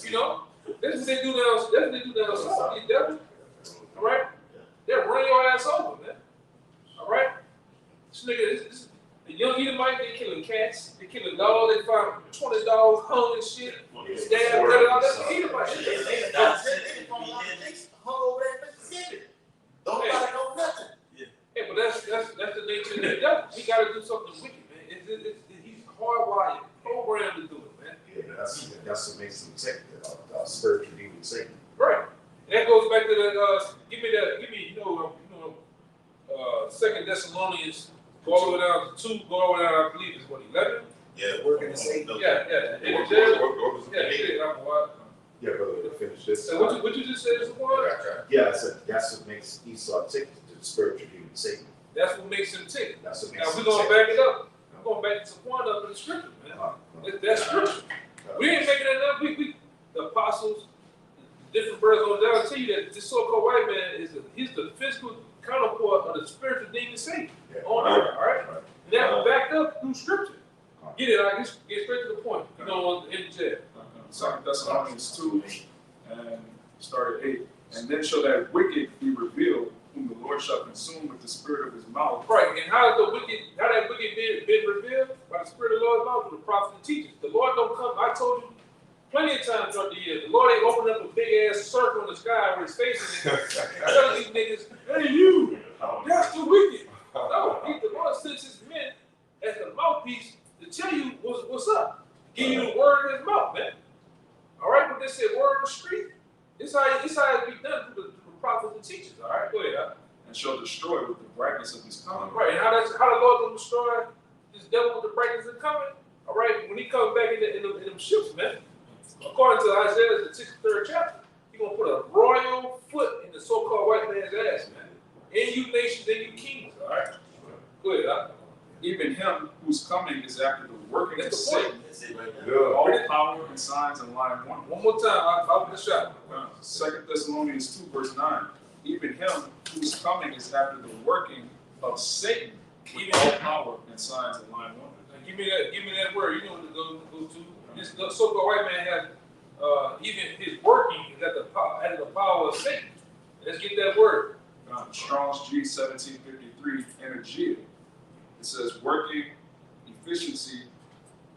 You know, that's what they do now. That's what they do now. So, these devils, all right? They'll run your ass over, man. All right? This nigga, the young Edomite, they killing cats, they killing dogs, they find $20 hung and shit. Stab, cut it out. That's the Edomite. Hung over there in Mississippi. Don't nobody know nothing. Yeah, but that's the nature of the devil. He got to do something wicked, man. He's hardwired, programmed to do it, man. Yeah, that's what makes them tick. Spiritual demon Satan. Right. And that goes back to the give me 2 Thessalonians, go all the way down to 2, go all the way down, I believe it's what, 11? Yeah, Working the same. Yeah. Yeah, brother, to finish this. So what you just said is the one? Yeah, I said that's what makes Esau tick to the spiritual demon Satan. That's what makes him tick. That's what Now makes we're him gonna tick. back it up. I'm gonna back this point up in the scripture, man. That's scripture. We ain't making it up. We the apostles, the different brothers on down tell you that this so-called white man he's the physical counterpart of the spiritual demon Satan on earth. All right. And that's backed up through scripture. Get it? I just get straight to the point. You know, in the jail. 2 Thessalonians 2 and start at 8. And then shall that wicked be revealed, whom the Lord shall consume with the spirit of his mouth. Right. And how that wicked been revealed? By the spirit of the Lord's mouth, through the prophets and teachers. The Lord don't come. I told you plenty of times throughout the years. The Lord ain't opened up a big ass circle in the sky where his face is and telling these niggas, "Hey you, that's the wicked." No, the Lord sends his men as the mouthpiece to tell you what's up. Give you the word in his mouth, man. All right, but they said word on the street. It's how it be done through the prophets and teachers. All right, go ahead. Huh? And shall destroy with the brightness of his coming. Right, and how the Lord gonna destroy this devil with the brightness of coming? All right, when he comes back in them ships, man. According to Isaiah, the 63rd chapter, he's gonna put a royal foot in the so-called white man's ass, man. And you nations and you kings, all right? Go ahead. Huh? Even him whose coming is after the working of That's the point. Satan. That's it right there. All power and signs in line 1. One more time, I'll be shot. 2 Thessalonians 2 verse 9. Even him whose coming is after the working of Satan, with all power and signs in line 1. Give me that word. You know what it goes to. This so-called white man has even his working is at the power of Satan. Let's get that word. Strong's G 1753 Energia. It says working efficiency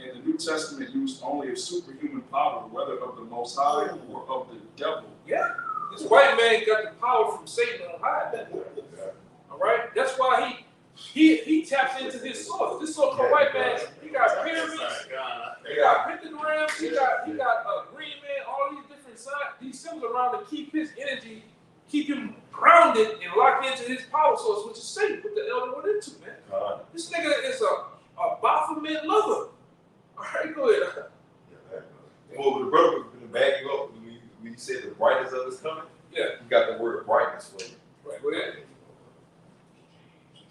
in the New Testament used only of superhuman power, whether of the Most High or of the devil. Yeah. This white man got the power from Satan on high. All right? That's why he taps into his source. This so-called white man, he got pyramids, he got pentagrams, he got green man, all these different signs, these symbols around to keep his energy, keep him grounded and locked into his power source, which is Satan, what the elder went into, man. This nigga is a Baphomet lover. All right, go ahead. Well, the brother was going to back you up when you said the brightness of his coming. Yeah. You got the word brightness for you. Right, go ahead.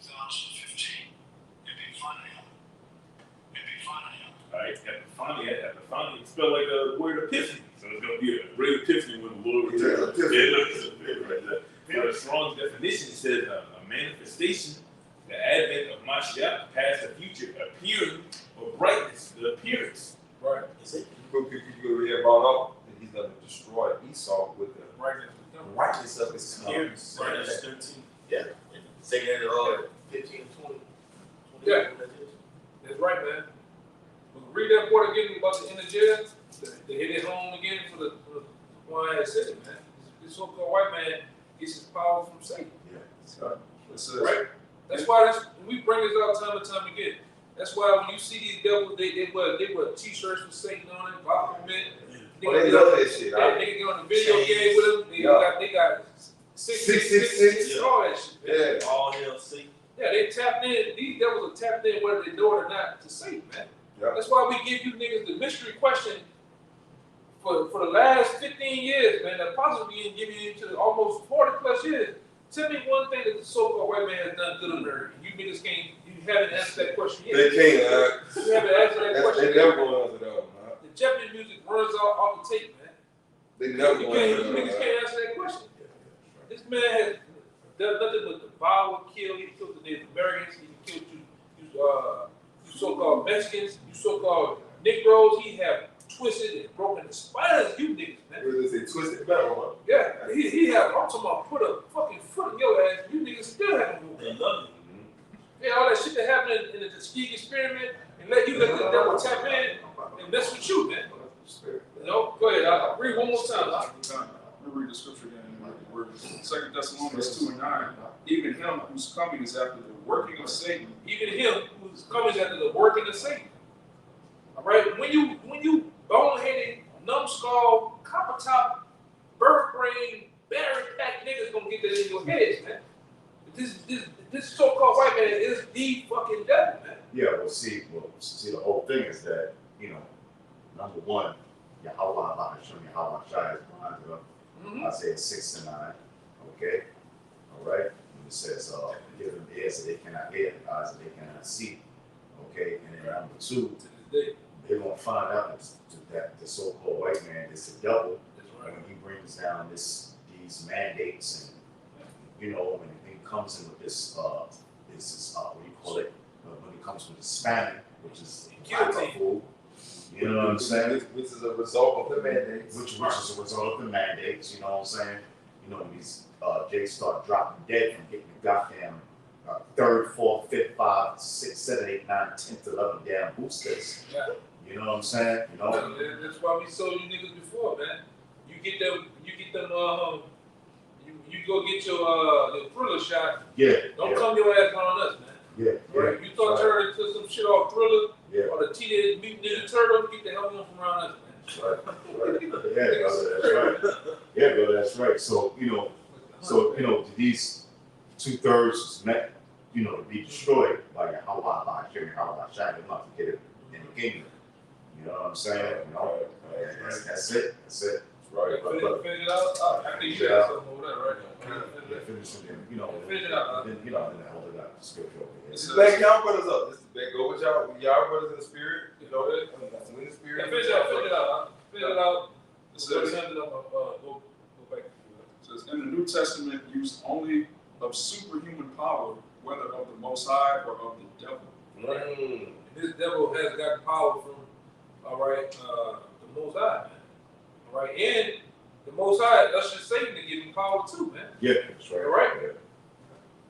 2015. Epiphania. Alright, Epiphania spelled like the word epiphany. So it's gonna be a great epiphany when the Lord returns. The Strong's definition says a manifestation, the advent of Mashiach, past, the future, appearing, or brightness, the appearance. Right. Is it? You go here brought up, and he's going to destroy Esau with the righteousness of his Yeah. son. Right, that's 13. Yeah. And second, 15 and 20. Yeah. That's right, man. We can read that part again about the inner jail. They hit it home again for the one I said it, man. This so-called white man gets his power from Satan. It says, Right? That's why we bring this out time and time again. That's why when you see these devils, they wear t-shirts with Satan on it, Baphomet. Oh, they love that shit. Yeah, they get on the video game with them. They got 666, all that shit. Man. Yeah. All hell Satan. Yeah, they tapped in. These devils are tapped in whether they know it or not to Satan, man. Yeah. That's why we give you niggas the mystery question for the last 15 years, man. The apostles been giving you to almost 40 plus years. Tell me one thing that the so-called white man has done good on earth. You niggas haven't answered that question yet. They can't, You haven't answered that question They yet. never gonna answer that one, man. The Japanese music runs off the tape, man. They never You gonna answer niggas that one. can't answer that question. This man has done nothing but devour, kill. He killed the Native Americans. He killed you so-called Mexicans, you so-called Negroes. He have twisted and broken the spines of you niggas, man. They say twisted metal, Yeah, he have. I'm talking about put a fucking foot in your ass. You niggas still haven't moved. They love it. Yeah, all that shit that happened in the Tuskegee experiment and let the devil tap in and mess with you, man. You know, go ahead. I'll read one more time. Let me read the scripture again. Where 2 Thessalonians 2:9. Even him whose coming is after the working of Satan. Even him who's coming after the working of Satan. All right, when you boneheaded, numbskull, copper top, bird brain, berry pack niggas gonna get that in your heads, man. This so-called white man is the fucking devil, man. Yeah, see, the whole thing is that, number one, Yahweh Hashem, Yahweh Shai is behind them. Isaiah 6:9. Okay? All right? And it says, give them ears that they cannot hear, and eyes that they cannot see. Okay? And then number two, they're going to find out that the so-called white man is the devil when he brings down these mandates and, when he comes in with this what do you call it? When he comes with Hispanic, which is food. You know what I'm saying? Which is a result of the mandates. Which is a result of the mandates, you know what I'm saying? When these Jakes start dropping dead from getting the goddamn 3rd, 4th, 5th, 5th, 6th, 7th, 8th, 9th, 10th, 11th damn boosters. Yeah. You know what I'm saying? That's why we sold you niggas before, man. You get them, you go get your Thriller shot. Yeah. Don't come your ass on us, man. Yeah. Right? You thought turning into some shit off Thriller or the Teenage Mutant Ninja Turtle, get the hell on from around us, man. Right. Yeah, brother, that's right. Yeah, brother, that's right. So, these 2/3 is meant, to be destroyed by Yahweh Hashem, Yahweh Shai. They're not to get it in the kingdom. You know what I'm saying? That's it. That's it. Right. Finish it out. I think you got something over there, right? Finish it, Finish it out. then hold it up. Scripture over here. This is back y'all brothers up. This is back go with y'all brothers in the spirit. You know that? In the spirit. Finish it out. It says, Go back. It says, in the New Testament, used only of superhuman power, whether of the Most High or of the devil. This devil has gotten power from, the Most High, man. All right, and the Most High ushers Satan to give him power too, man. Yeah, that's right. All right.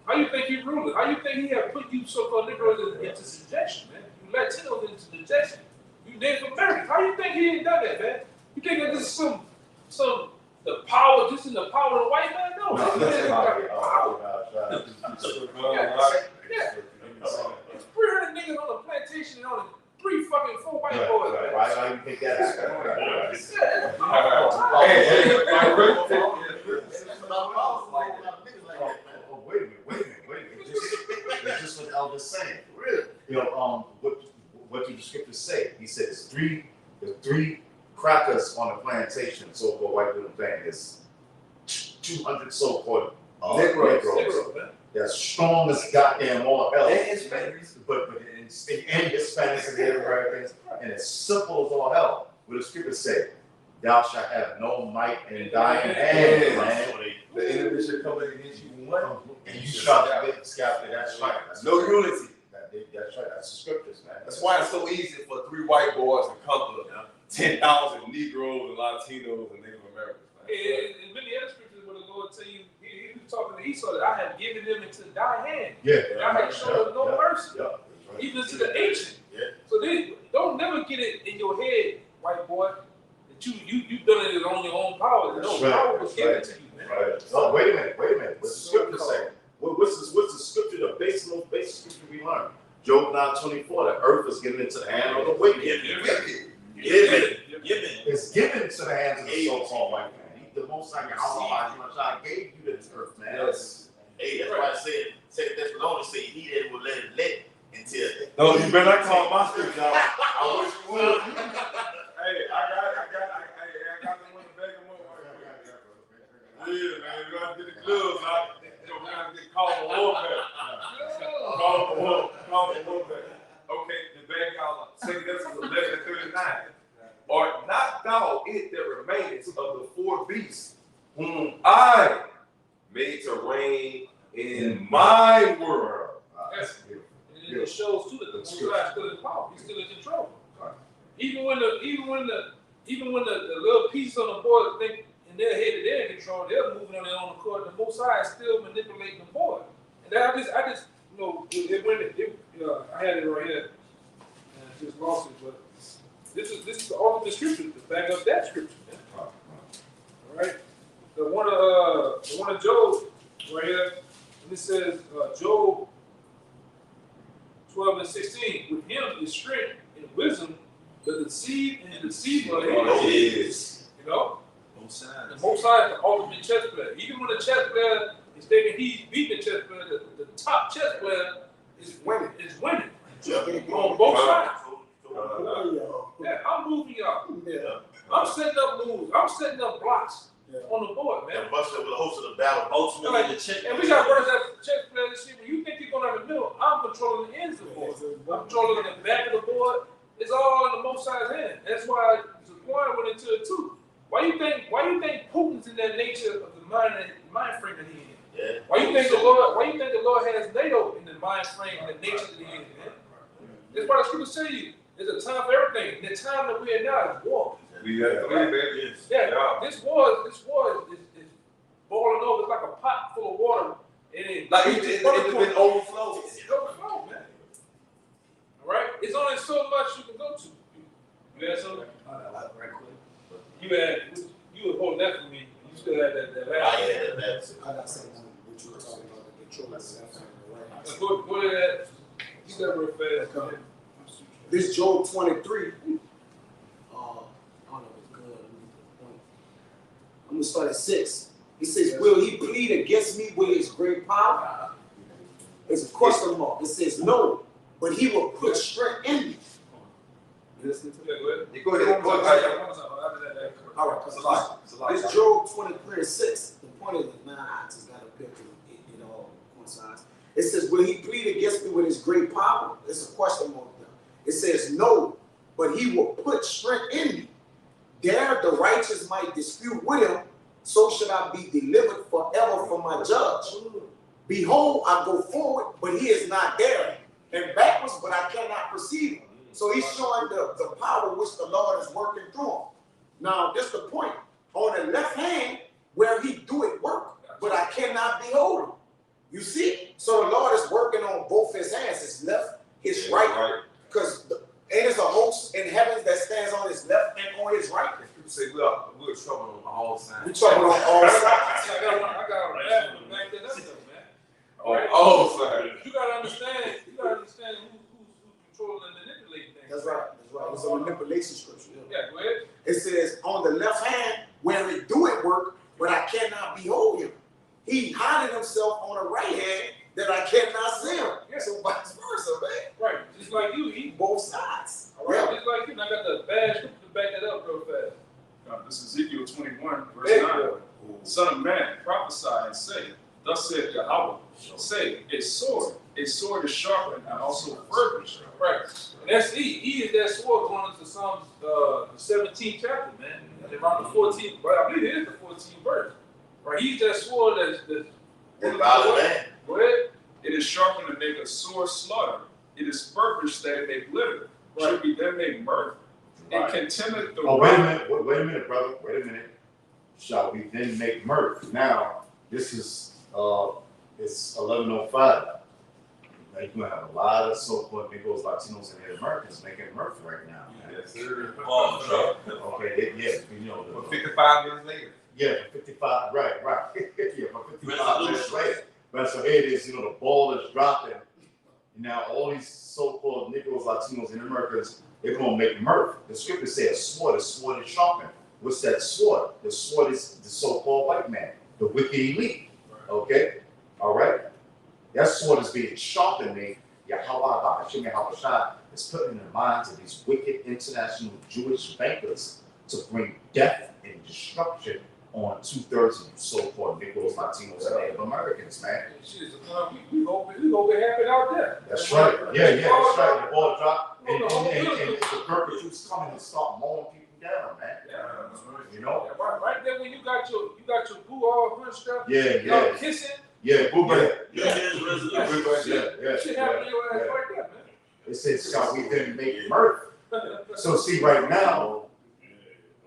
How you think he ruling? How you think he have put you so-called Negroes into subjection, man? You Latinos into subjection. You Native Americans. How you think he ain't done that, man? You think that this is the power, just in the power of the white man? No, this man got power. Yeah. It's 300 niggas on the plantation and only 4 white boys, man. Why you think that is? Wait a minute. It's just what Elvis saying. Really? What did the scripture say? He said there's three crackers on the plantation, so-called white people thing. There's 200 so-called Negroes. They're strong as goddamn all hell. And Hispanics. But Hispanics and Native Americans, and it's simple as all hell. What the scripture say? Thou shalt have no might in thine hand, man. The enemy should come against you one. And you shall get scattered. That's right. No unity. That's right. That's the scriptures, man. That's why it's so easy for 3 white boys to conquer 10,000 Negroes and Latinos and Native America. In many other scriptures where the Lord tell you, he was talking to Esau that I have given them into thy hand. Yeah. And I have shown them no mercy. Yeah. Right. Even to the ancient. Yeah. So they don't never get it in your head, white boy, that you done it on your own power. No, That's right. power was That's given right. to you, man. Right. Oh, wait a minute. What's the scripture say? What's the scripture, the most basic scripture we learned? Job 9:24, the earth is given into the hand of the wicked. It's given into the hands of the so-called white man. He, the most I can, how much I gave you this earth, man. Yes. Hey, that's why I said Thessalonians say he that will let it let until. No, you better not call my scripture out. I wish you would. Hey, I got the one to beg him up. Yeah, man, you gotta get the gloves out. You gotta get called for warfare. Call for warfare. Okay, the bag y'all up. 2 Thessalonians 11:39. Art not thou it that remaineth of the four beasts, whom I made to reign in my world? Yes. And it shows too that the Most High is still in power. He's still in control. Even when the little pieces on the board think in their head that they're in control, they're moving on their own accord. The Most High is still manipulating the board. And I just you know, I had it right here, and I just lost it, but this is all of the scriptures to back up that scripture, man. All right, the one of Job right here, and it says Job 12:16. With him is strength and wisdom, but the deceiver is, you know, the Most High is the ultimate chess player. Even when the chess player is thinking he's beating the chess player, the top chess player is winning. On both sides. Yeah, I'm moving y'all. Yeah. I'm setting up moves. I'm setting up blocks on the board, man. And Buster will host of the battle. Ultimately, the check. And we got words that chess players shit. When you think you're going out the middle, I'm controlling the ends of the board. I'm controlling the back of the board. It's all in the Most High's hand. That's why Zechariah went into it too. Why you think Putin's in that nature of the mind frame that he in? Yeah. Why you think the Lord has NATO in the mind frame and the nature that he in, man? That's why the scriptures tell you there's a time for everything. The time that we're in now is war. We got to believe it. Yeah, this war is boiling over. It's like a pot full of water, and it's been overflowed. It's overflowed, man. All right, it's only so much you can go to. You had something? Right quick. You were holding that for me. You still had that last. I got something what you were talking about, the control of self and the right. Go to that. You said real fast. Okay. This Job 23. I don't know if it's good. I'm gonna start at 6. It says, "Will he plead against me with his great power?" It's a question mark. It says, "No, but he will put strength in me." Listen to Yeah, go ahead. it. Go ahead. All right, it's a lot. This Job 23:6. The point of the 9 ounces got a picture. It all coincides. It says, "Will he plead against me with his great power?" It's a question mark there. It says, "No, but he will put strength in me. There the righteous might dispute with him, so should I be delivered forever from my judge. Behold, I go forward, but he is not there, and backwards, but I cannot perceive him." So he's showing the power which the Lord is working through him. Now, that's the point. On the left hand, where he do it work, but I cannot behold him. You see? So the Lord is working on both his hands, his left, his right. Because there's a host in heaven that stands on his left and on his right. People say we're trouble on all sides. We're trouble on all sides. I got a rap to back that up, though, man. On all sides. You gotta understand who's controlling and manipulating things. That's right. It's a manipulation scripture. Yeah, go ahead. It says, on the left hand, where he do it work, but I cannot behold him. He hiding himself on the right hand that I cannot see him. Yeah. So vice versa, man. Right, just like you, he Both sides. all right, just like you. And I got the bad scripture to back that up real fast. This is Ezekiel 21, verse There you 9. go. Son of man, prophesy and say, thus saith Yahweh, say, a sword is sharpened and also furbished. Right, and that's he is that sword going into Psalms the 17th chapter, man, and around the 14th. But I believe it is the 14th verse. Right, he's that sword that's Violent man. Go ahead. It is sharpened to make a sore slaughter. It is furbished that it may glitter. Right. Should be that make mirth. And contemneth the Oh, wait a minute, brother. Wait a minute. shall we then make mirth? Now, this is it's 11:05. Now you're gonna have a lot of so-called Negroes, Latinos, and Native Americans making mirth right now. Man. Yes, sir. Oh, Okay, yeah, you know. But 55 minutes later. Yeah, for 55, right. Yeah, for 55 minutes later. But so here it is, you know, the ball is dropping. Now all these so-called Negroes, Latinos, and Americans, they're gonna make mirth. The scripture says sword is sharpened. What's that sword? The sword is the so-called white man, the wicked elite. Okay? All right? That sword is being sharpened, Yahweh Hashem Yahawashi is putting in the minds of these wicked international Jewish bankers to bring death and destruction on 2/3 of you so-called Negroes, Latinos, and Native Americans, man. Shit, we gonna be happy out there. That's right. Yeah, that's right. The ball dropped, and the perpetrators coming and start mowing people down, man. You know? Right there when you got your boo all hunched up. Yeah. Y'all kissing. Yeah, boo bear. Yeah, resolution. Yeah. Shit happened to your ass right there, man. It says, shall we then make mirth? So see, right now,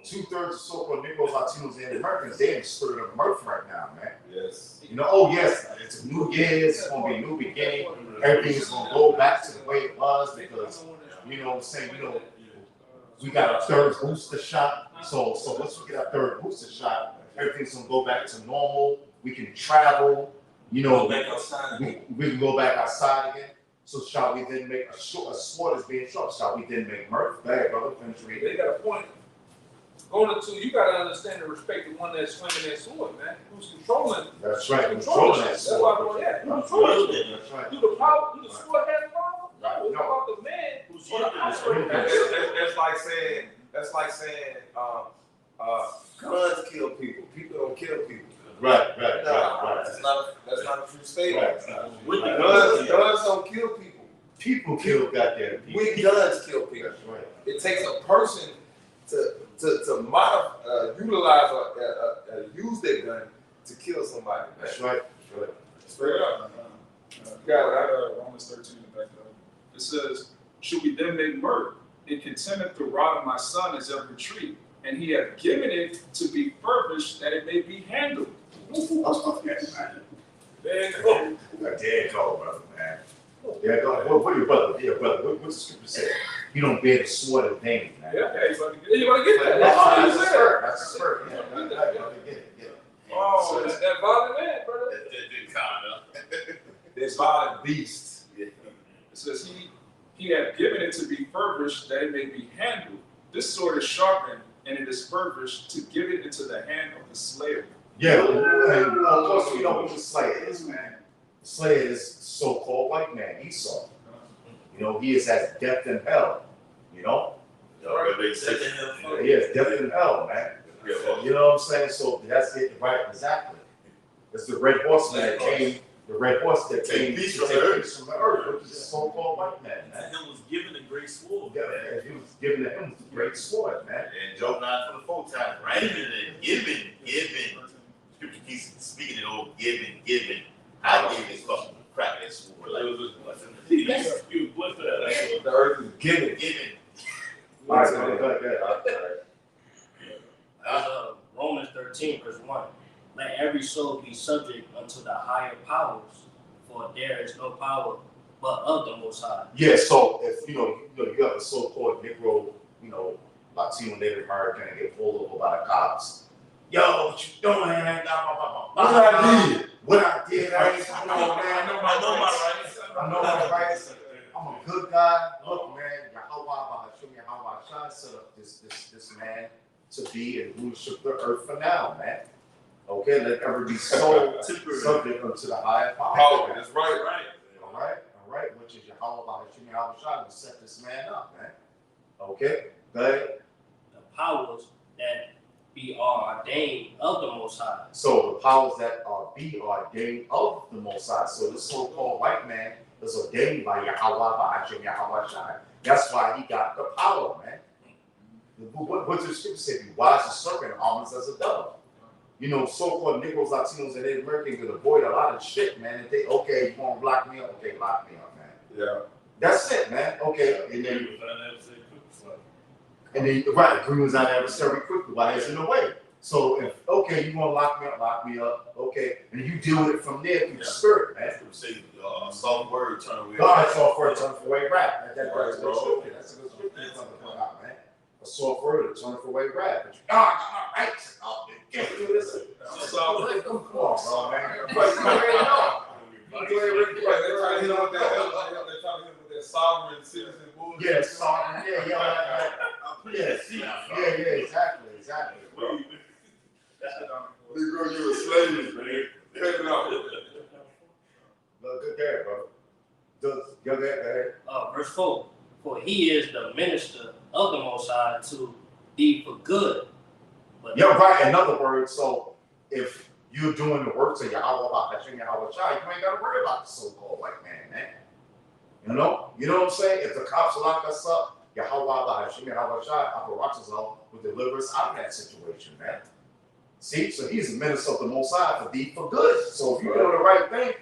2/3 of so-called Negroes, Latinos, and Americans, they in the spirit of mirth right now, man. Yes. You know, oh yes, it's a new year, it's gonna be a new beginning. Everything's gonna go back to the way it was because, you know what I'm saying, you know, we got our third booster shot. So once we get our third booster shot, everything's gonna go back to normal. We can travel, you know, Go back outside. we can go back outside again. So shall we then make a sword is being sharp? Shall we then make mirth? Go ahead, brother, finish reading. They got a point. Going into, you gotta understand and respect the one that's swinging that sword, man. Who's controlling? That's right. Controlling that. That's why I'm sword. going, yeah. Who's controlling it? That's right. Do the power? Do the sword have power? Right. No. It's about the man who's on the That's operating. right. That's like saying, guns kill people. People don't kill people. Right. That's not a true statement. Right. Guns don't kill people. People kill goddamn people. We guns kill people. That's right. It takes a person to modify, utilize or use their gun to kill somebody. That's right. Straight up. Romans 13 in the back up. It says, should we then make mirth? It contendeth the rod of my son as every tree, and he hath given it to be furbished that it may be handled. There you go, brother, man. Yeah, go. What your brother? Yeah, brother. What's the scripture say? You don't bear the sword of vain, man. Yeah, you wanna get that? That's the spirit. That's the spirit. Yeah, get it. Oh, that violent man, brother. This violent beast. It says he hath given it to be furbished that it may be handled. This sword is sharpened, and it is furbished to give it into the hand of the slayer. Yeah, and of course we know who the slayer is, man. The slayer is so-called white man, Esau. You know, he is at death and hell. You know? He is death and hell, man. You know what I'm saying? So that's it, right? Exactly. It's the red horseman that came. The red horse that came to take peace from the earth, which is the so-called white man. To him was given a great sword. Yeah, he was given to him the great sword, man. And Job 9:24 times, right? And given. Scripture keeps speaking it over, given. I give this fucking crack that sword. Like, You bless that. The earth is given. All right, go ahead. Romans 13, verse 1. Let every soul be subject unto the higher powers, for there is no power but of the Most High. Yeah, so if you have a so-called Negro, Latino, Native American, and get pulled over by the cops. Yo, what you doing? What I did, I ain't man. I know my rights. I know my rights. I'm a good guy. Look, man, Yahweh set up this man to be and rulership the earth for now, man. Okay, let every soul subject unto the higher power. That's right. All right, which is Yahweh Yahawashi to set this man up, man. Okay, go ahead. The powers that are ordained of the Most High. So the powers that are ordained of the Most High. So the so-called white man is ordained by Yahweh Yahawashi. That's why he got the power, man. What does the scripture say? Be wise as a serpent, harmless as a dove. So-called Negroes, Latinos, and Native Americans can avoid a lot of shit, man. If you want to block me up? Okay, lock me up, man. Yeah. That's it, man. Okay, and then right, agree with our adversary quickly while he's in the way. So if, okay, you wanna lock me up, okay, and you deal with it from there through the spirit, man. Say, soft word, turn away. God, soft word, turn away wrath. That's a Right, good bro. scripture. That's a good scripture you're talking about, man. A soft word, turn away wrath. But you, God, I'm righteous. Oh, you can't do this. Come on, bro, man. But you already know. You already Right, they trying to hit him with that. know. They trying to hit him with that sovereign citizen bullshit. Yeah, sovereign, yeah, exactly, bro. Negro, you a slave, man. Cut it out. Look, good there, bro. Go ahead. Verse 4. For he is the minister of the Most High to thee for good. But Yeah, right. In other words, so if you're doing the works of Yahweh Hashem Yahweh Shai, you ain't got to worry about the so-called white man. You know what I'm saying? If the cops lock us up, Yahweh Hashem Yahweh Shai, Aparachazal will deliver us out of that situation, man. See, so he's the minister of the Most High for thee for good. So if you do the right thing,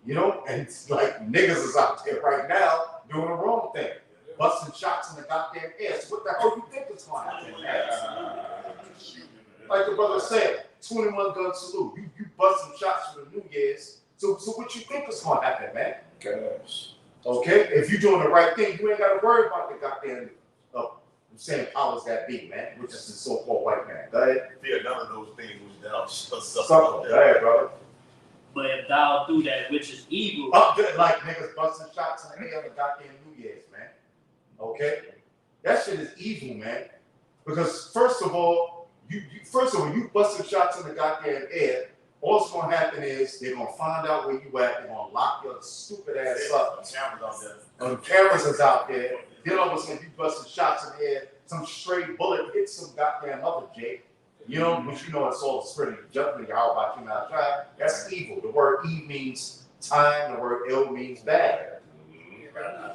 you know, and it's like niggas is out there right now doing the wrong thing, busting shots in the goddamn air. So what the hell you think is going to happen, man? Like the brother said, 21 gun salute. You busting shots for the New Year's. So what you think is going to happen, man? Gosh. Okay, if you're doing the right thing, you ain't got to worry about the goddamn saying powers that be, man, which is the so-called white man. Go ahead. Fear none of those things which thou shalt suffer. Go ahead, brother. But if thou do that which is evil, Like niggas busting shots in the air on the goddamn New Year's, man. Okay, that shit is evil, man. Because first of all, you busting shots in the goddamn air. All that's gonna happen is they're gonna find out where you at. They're gonna lock your stupid ass up. Cameras out there. The cameras is out there. Then all of a sudden you busting shots in the air. Some straight bullet hits some goddamn other Jake. You know, which you know it's all the spirit of judgment. Y'all about you now try. That's evil. The word "eve" means time. The word "ill" means bad.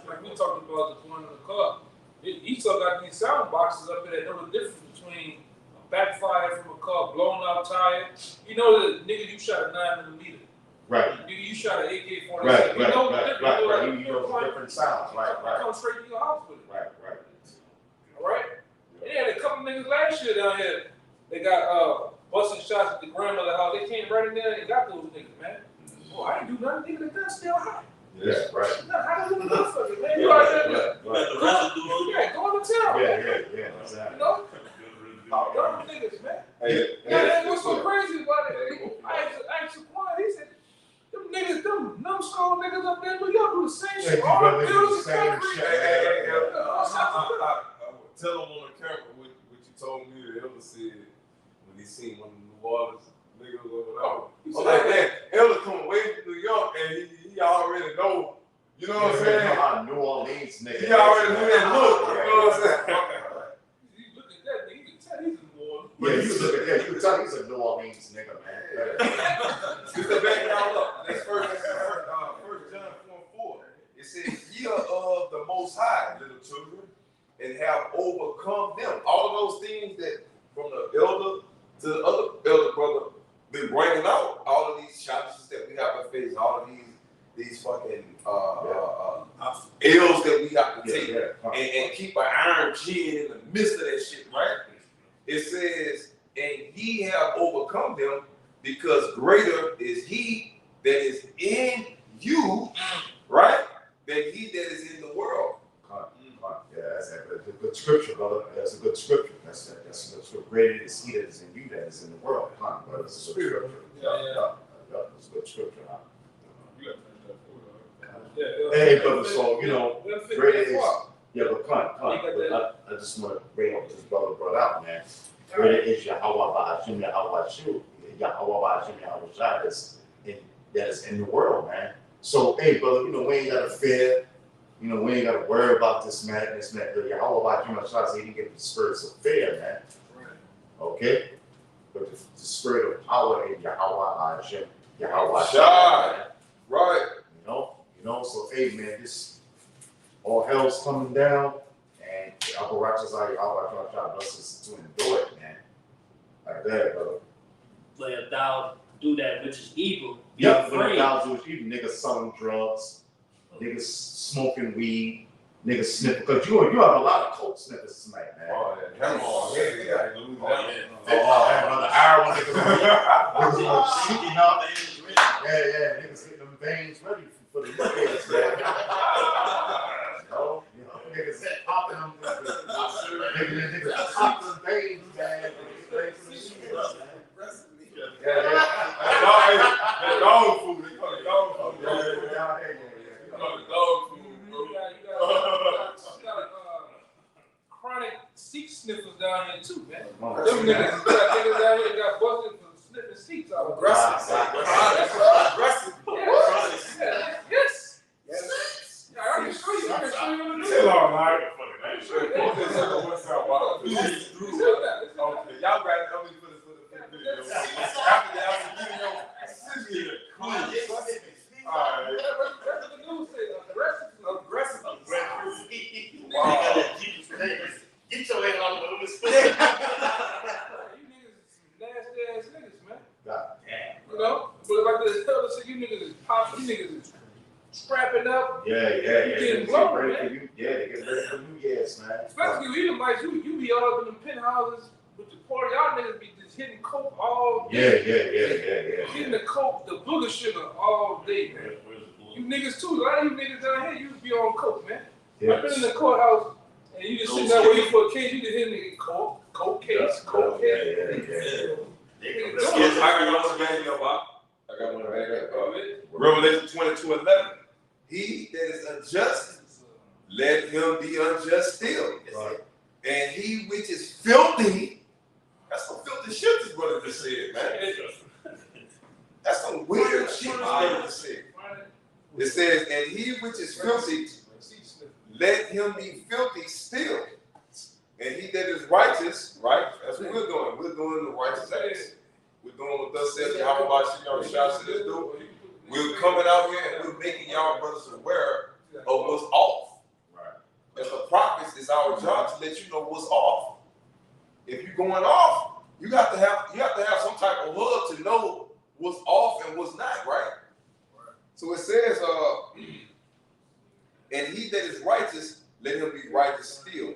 Like we talked about the one in the car, Esau got these sound boxes up there that know the difference between a backfire from a car, blown out tire. You know that nigga, you shot a 9mm. Right. Nigga, you shot an AK-47. Right. You know the difference. Right. You know the different sounds. Right. Come straight to your house with it. Right. All right. Yeah, a couple niggas last year down here, they got busting shots at the grandmother house. They came right in there and got those niggas, man. Oh, I ain't do nothing. Nigga, the gun's still hot. Yeah. Right. No, how do you do motherfucker, man? You out there? Right. Yeah, go to town. Yeah. Exactly. You know? Them niggas, man. Hey, Yeah, what's so crazy about it? I asked Shaquan, he said, them niggas, them numbskull niggas up there, but y'all do the same Yeah, shit. All the brother, buildings the and same concrete. shit. I tell him on the camera what you told me the elder said when he seen one of the New Orleans niggas or whatever. I'm like, man, elder come away from New York and he already know, you know what I'm saying? You know how New Orleans nigga. He already knew that look, you know what I'm saying? You look at that nigga, you can tell he's a more. Yeah, you look at that. You can tell he's a New Orleans nigga, man. Just to back y'all up, that's first John 4:4. It says, "Ye are of the Most High, little children, and have overcome them." All of those things that from the elder to the other elder brother been bringing out. All of these challenges that we have to face, all of these fucking ills that we have to take, and keep an iron chin in the midst of that shit, right? It says, "And ye have overcome them, because greater is he that is in you," right? Than he that is in the world. Yeah, that's a good scripture, brother. That's a good scripture. That's a good scripture. Greater is he that is in you that is in the world. Brother, it's a good scripture. It's a good scripture. You got to finish that food, Hey, brother, so, you know, greater is, What? yeah, but I just want to bring up what this brother brought out, man. Greater is Yahweh Ba'ashim Yahweh Shu, Yahweh Ba'ashim Yahweh Shai that is in the world, man. So, hey, brother, you know, we ain't got to fear. You know, we ain't got to worry about this madness, man. Yahweh Ba'ashim Yahweh Shai so he didn't get the spirits of fear, man. Right. Okay? But the spirit of power in Yahweh Hashem, Yahweh Shai. Right. You know, so hey man, this all hell's coming down and Aparachazai Yahweh bless us to endure it, man. Like that, brother. but if thou do that which is evil, be Yeah, when the afraid. guys do it, even niggas selling drugs, niggas smoking weed, niggas sniff because you have a lot of coke sniffers tonight, man. Oh, yeah. Come on, yeah. Brother Aaron niggas shaking up. Yeah, niggas getting them veins ready for the niggas, man. You know, niggas popping them. Niggas popping them veins, man. That dog food. They call it dog food. You call it dog food, bro. You got chronic seat sniffers down here too, man. Them niggas, you got niggas down here that got busted for sniffing seats out. Aggressive. Aggressive. Yes. Yeah, I can show you. I can show you what it is. Chill out, man. Okay, y'all got it. I'm gonna put it for the video. After y'all give me your all right. That's what the news says. Aggressive. Wow. Get your head on the You niggas is some nasty ass niggas, man. God damn. You know? But like the elder said, you niggas is popping, you niggas is strapping up. Yeah. You getting blown, man. Yeah, they get ready for New Year's, man. Especially you Edomites, you be all up in them penthouses with the party. Y'all niggas be just hitting coke all day. Yeah. Hitting the coke, the booger sugar all day, man. You niggas too. A lot of you niggas down here, you be on coke, man. I've been in the courthouse and you just sitting there waiting for a case. You just hitting coke case. I got one back up, Bob. I got one back up. Revelation 22:11. He that is unjust, let him be unjust still. Right. And he which is filthy, that's some filthy shit this brother just said, man. That's some weird shit this brother just said. It says, and he which is filthy, let him be filthy still. And he that is righteous, right? That's what we're doing. We're doing the righteous acts. We're doing what thus says Yahweh Bashim Yahweh said let's do. We're coming out here and we're making y'all brothers aware of what's off. Right. As the prophets, it's our job to let you know what's off. If you're going off, you have to have some type of hub to know what's off and what's not, right? So it says, and he that is righteous, let him be righteous still.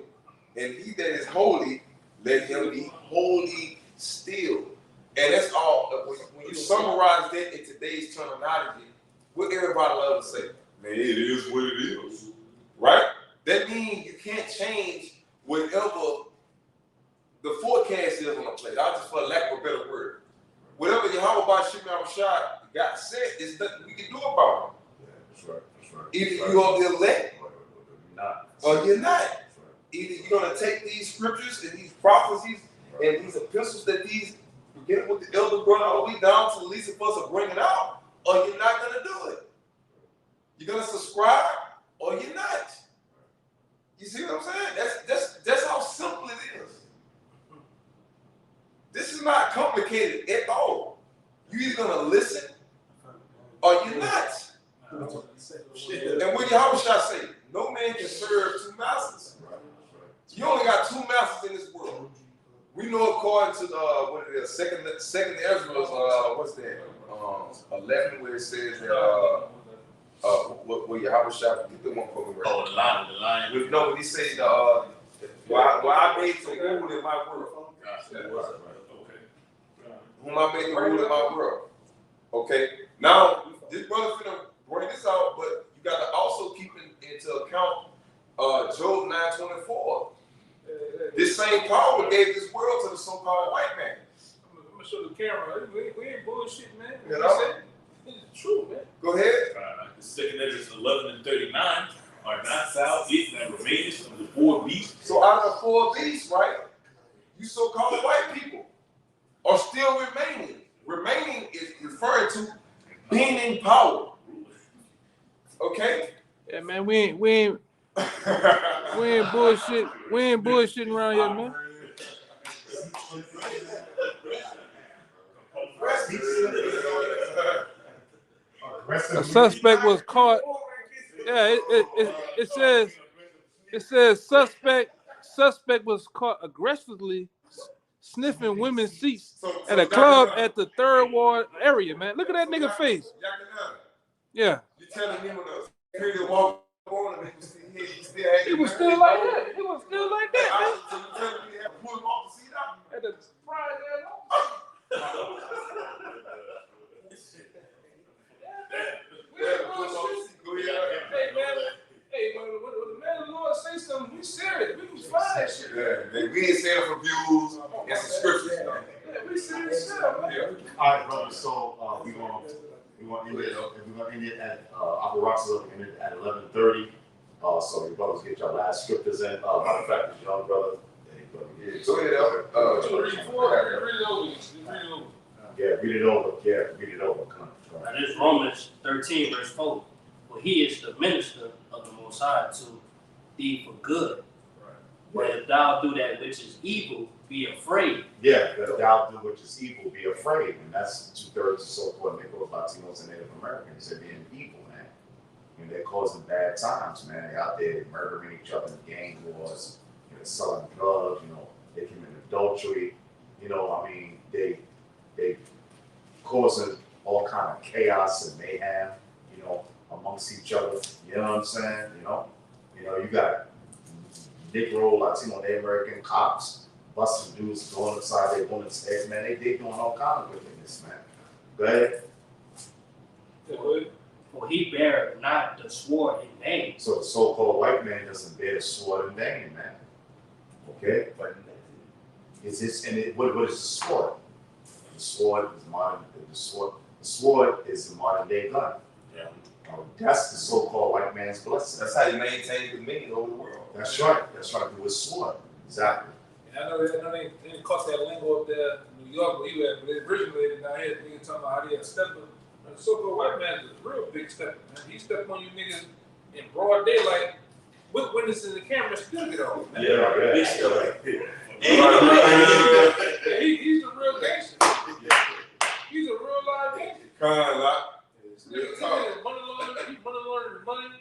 And he that is holy, let him be holy still. And that's all. When you summarize that in today's terminology, what everybody loves to say, man, it is what it is. Right? That means you can't change whatever the forecast is on the plate. I'll just, for lack of a better word. Whatever Yahweh Bashim Rashad got said, there's nothing we can do about it. Yeah, that's right. Either you are the elect or you're not. Right. Either you're going to take these scriptures and these prophecies and these epistles that these, beginning with the elder brother all the way down to the least of us are bringing out, or you're not going to do it. You're going to subscribe or you're not. You see what I'm saying? That's how simple it is. This is not complicated at all. You're either going to listen or you're not. And what Yahweh shall say, no man can serve two masters. You only got two masters in this world. We know according to what it is, second Ezra's what's that? 11, where it says that what Yahweh shall get the one for me. Oh, the lion. No, when he said why I made to rule in my world. Whom I made to rule in my world. Okay. Now this brother finna bring this out, but you got to also keep into account Job 9:24. This same power gave this world to the so-called white man. I'm gonna show the camera. We ain't bullshit, man. You know? It's true, man. Go ahead. The second Ezra 11:39 are not salvation that remains from the four beasts. So out of the four beasts, right? You so-called white people are still remaining. Remaining is referring to being in power. Okay? Yeah, man, we ain't bullshit. We ain't bullshitting around here, man. A suspect was caught. Yeah, it says suspect was caught aggressively sniffing women's seats at a club at the 3rd Ward area, man. Look at that nigga face. Yeah. You telling me when the security walk on him, he still had It was still like that. It was still like that, man. So you tell me you had to pull him off the seat out? Had to surprise that on. Go ahead. Hey man, when the man of the Lord say something, we serious. We can find that shit. Yeah, we ain't saying it for views. It's the scriptures. Yeah, we serious shit, man. Yeah. All right, brother. So we're gonna end it. We're gonna end it at Upper Roxville. We're gonna end it at 11:30. So you brothers get your last scriptures in. Matter of fact, this young brother. Go ahead, Elder. Read it over. Read it over. Yeah, read it over. Yeah, read it over. Come on. Now this Romans 13 verse 4. For he is the minister of the Most High to thee for good. But if thou do that which is evil, be afraid. Yeah, that thou do which is evil, be afraid. And that's 2/3 of so-called Negroes, Latinos, and Native Americans. They're being evil, man. And they're causing bad times, man. They're out there murdering each other in gang wars, selling drugs, they commit adultery. I mean, they causing all kind of chaos and mayhem, amongst each other. You know what I'm saying? You got Negro, Latino, Native American cops busting dudes going inside their women's heads, man. They doing all kind of wickedness, man. Go ahead. For he bare not the sword in vain. So the so-called white man doesn't bear the sword in vain, man. Okay? But is this what is the sword? The sword is modern. The sword is the modern day gun. Yeah. That's the so-called white man's blessing. That's how you maintain dominion over the world. That's right. That's right. With a sword. Exactly. And I know they didn't caught that lingo up there in New York where you at, but they originated down here. Niggas talking about how they had stepper. The so-called white man is a real big stepper, man. He stepped on you niggas in broad daylight with witnesses and cameras still get off, man. Yeah. He's the real gangster. He's a real live gangster. Money laundering money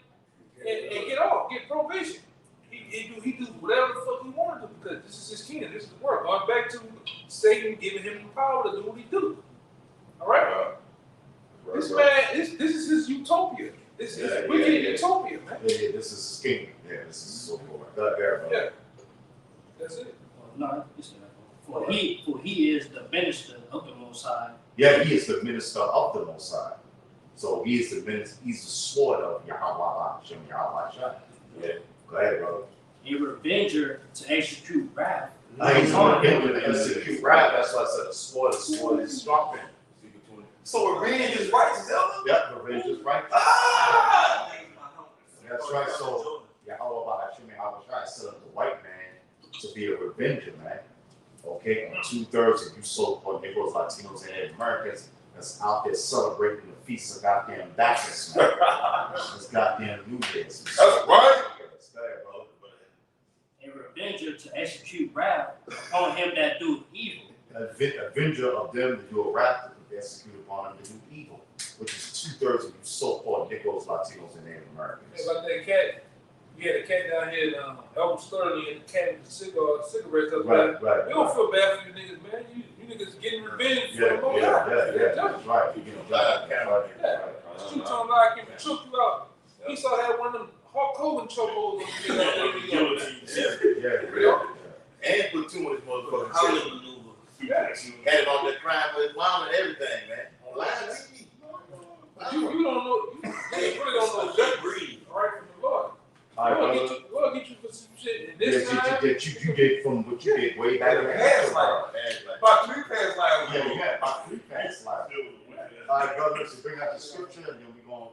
and get off, get probation. He do whatever the fuck he wanted to because this is his kingdom, this is the work. Going back to Satan giving him the power to do what he do. All right? This man, this is his utopia. This is wicked utopia, man. Yeah, this is his kingdom. Yeah, this is so-called. Yeah. That's it. No, it's not. For he is the minister of the Most High. Yeah, he is the minister of the Most High. So he is the minister, he's the sword of Yahweh Hashem Yahweh Shai. Yeah. Go ahead, brother. A revenger to execute wrath. He's on him to execute wrath. That's why I said the sword is sharpened. So revenge is righteous, Elder? Yeah, revenge is righteous. That's right. So Yahweh Hashem Yahweh Shai set up the white man to be a revenger, man. Okay, and 2/3 of you so-called Negroes, Latinos, and Native Americans that's out there celebrating the feast of goddamn Bacchus, man. It's goddamn New Year's. That's right. That's bad, bro. A revenger to execute wrath upon him that do evil. Avenger of them to do a wrath to be executed upon them to do evil, which is 2/3 of you so-called Negroes, Latinos, and Native Americans. It's like that cat. You had a cat down here in Elm Sterling and the cat with cigarettes up there. Right. We don't feel bad for you niggas, man. You niggas getting revenge for the most Yeah. That's right. You get Shoot on like him and choke you out. He saw had one of them Hulk Hogan chokeholds on Yeah. And put too much motherfucking shit maneuver. Had it on the crime with mom and everything, man. On live TV. You don't know. You really don't know that breed, right from the Lord. We'll get you for some shit. And this time, that you did from what you did way back in the past life. About 3 past lives. Yeah, about 3 past lives. All right, brothers, so bring out the scripture, and then we're gonna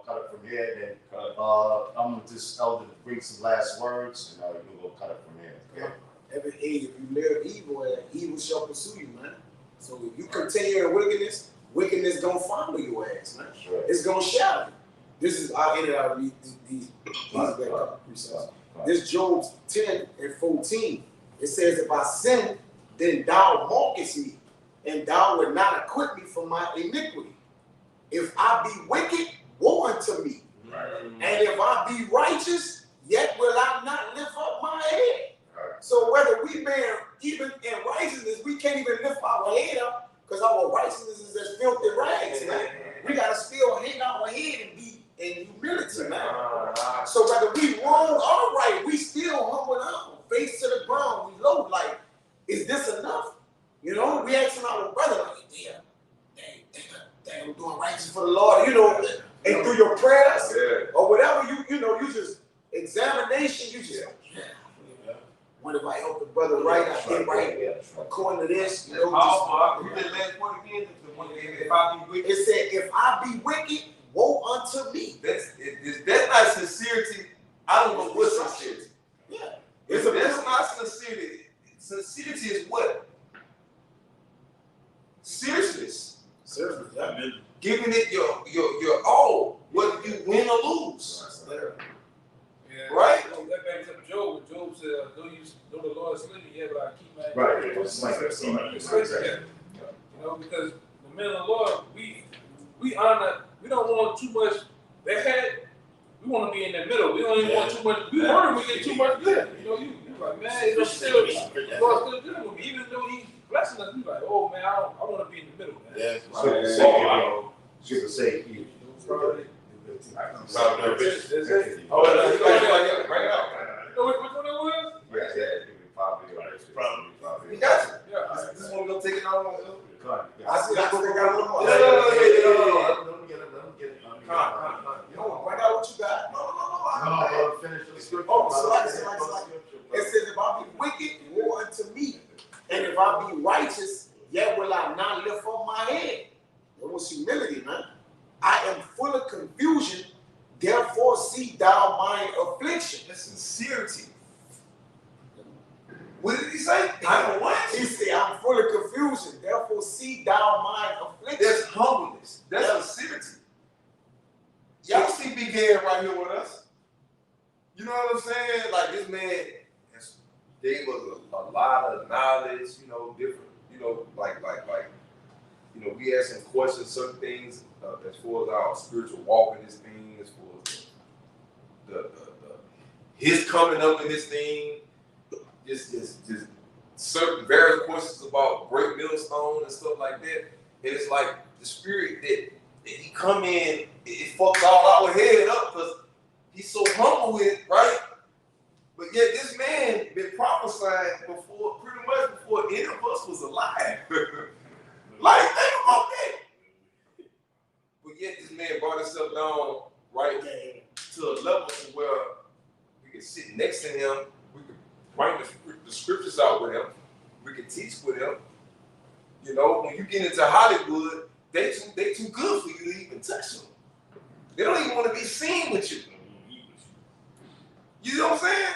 cut it from here. Then I'm gonna just Elder to bring some last words, and we're gonna cut it from here. Okay? If you live evil, evil shall pursue you, man. So if you continue in wickedness gonna follow your ass, man. Sure. It's gonna shadow you. This is I ended out read these precepts. This Job 10:14. It says, if I sin, then thou mockest me, and thou wilt not acquit me from my iniquity. If I be wicked, woe unto me. And if I be righteous, yet will I not lift up my head. So whether we bear even in righteousness, we can't even lift our head up because our righteousness is as filthy rags, man. We gotta still hang our head and be in humility, man. for the Lord, you know, and through your prayers Yeah. or whatever you know, you just examination, you just what if I help the brother right? I did right according to this, you know. Read that last one again. The one that if I be wicked. It said, if I be wicked, woe unto me. That's not sincerity. I don't know what sincerity. Yeah. That's not sincerity. Sincerity is what? Seriousness. Seriously, yeah. Giving it your all, whether you win or lose. Yeah. Right? You know, that backs up Job. When Job said, "Though the Lord slay me, yet will I keep my Right, it's like that. You know, because the men of the Lord, we honor. We don't want too much bad. We want to be in the middle. We don't even want too much. We worry we get too much good. You know, you like, man, it's still the Lord's still dealing with me, even though He's blessing us. We like, oh man, I want to be in the middle, man. Yeah. Should say, you. That's it. Oh, bring it out. You know which one it was? You got you. Yeah. This one gonna take it out. I see that. Got a little more. Yeah. No, bring out what you got. No. Finish the scripture. Oh, so like it says, if I be wicked, woe unto me. And if I be righteous, yet will I not lift up my head. That was humility, man. I am full of confusion, therefore see thou mine affliction. That's sincerity. What did he say? I'm what? He said, I'm full of confusion, therefore see thou mine affliction. That's humbleness. That's sincerity. Y'all see Big Ed right here with us. You know what I'm saying? Like this man gave us a lot of knowledge, you know, different, you know, like, you know, we asked him questions, certain things as far as our spiritual walk in this thing, as far as the his coming up in this thing, just certain various questions about Great Millstone and stuff like that. And it's like the spirit that he come in, it fucks all our head up because he's so humble with it, right? But yet this man been prophesying before, pretty much before any of us was alive. Like, think about that. But yet this man brought himself down right to a level to where we can sit next to him, we can bring the scriptures out with him, we can teach with him. You know, when you get into Hollywood, they too good for you to even touch them. They don't even want to be seen with you. You know what I'm saying?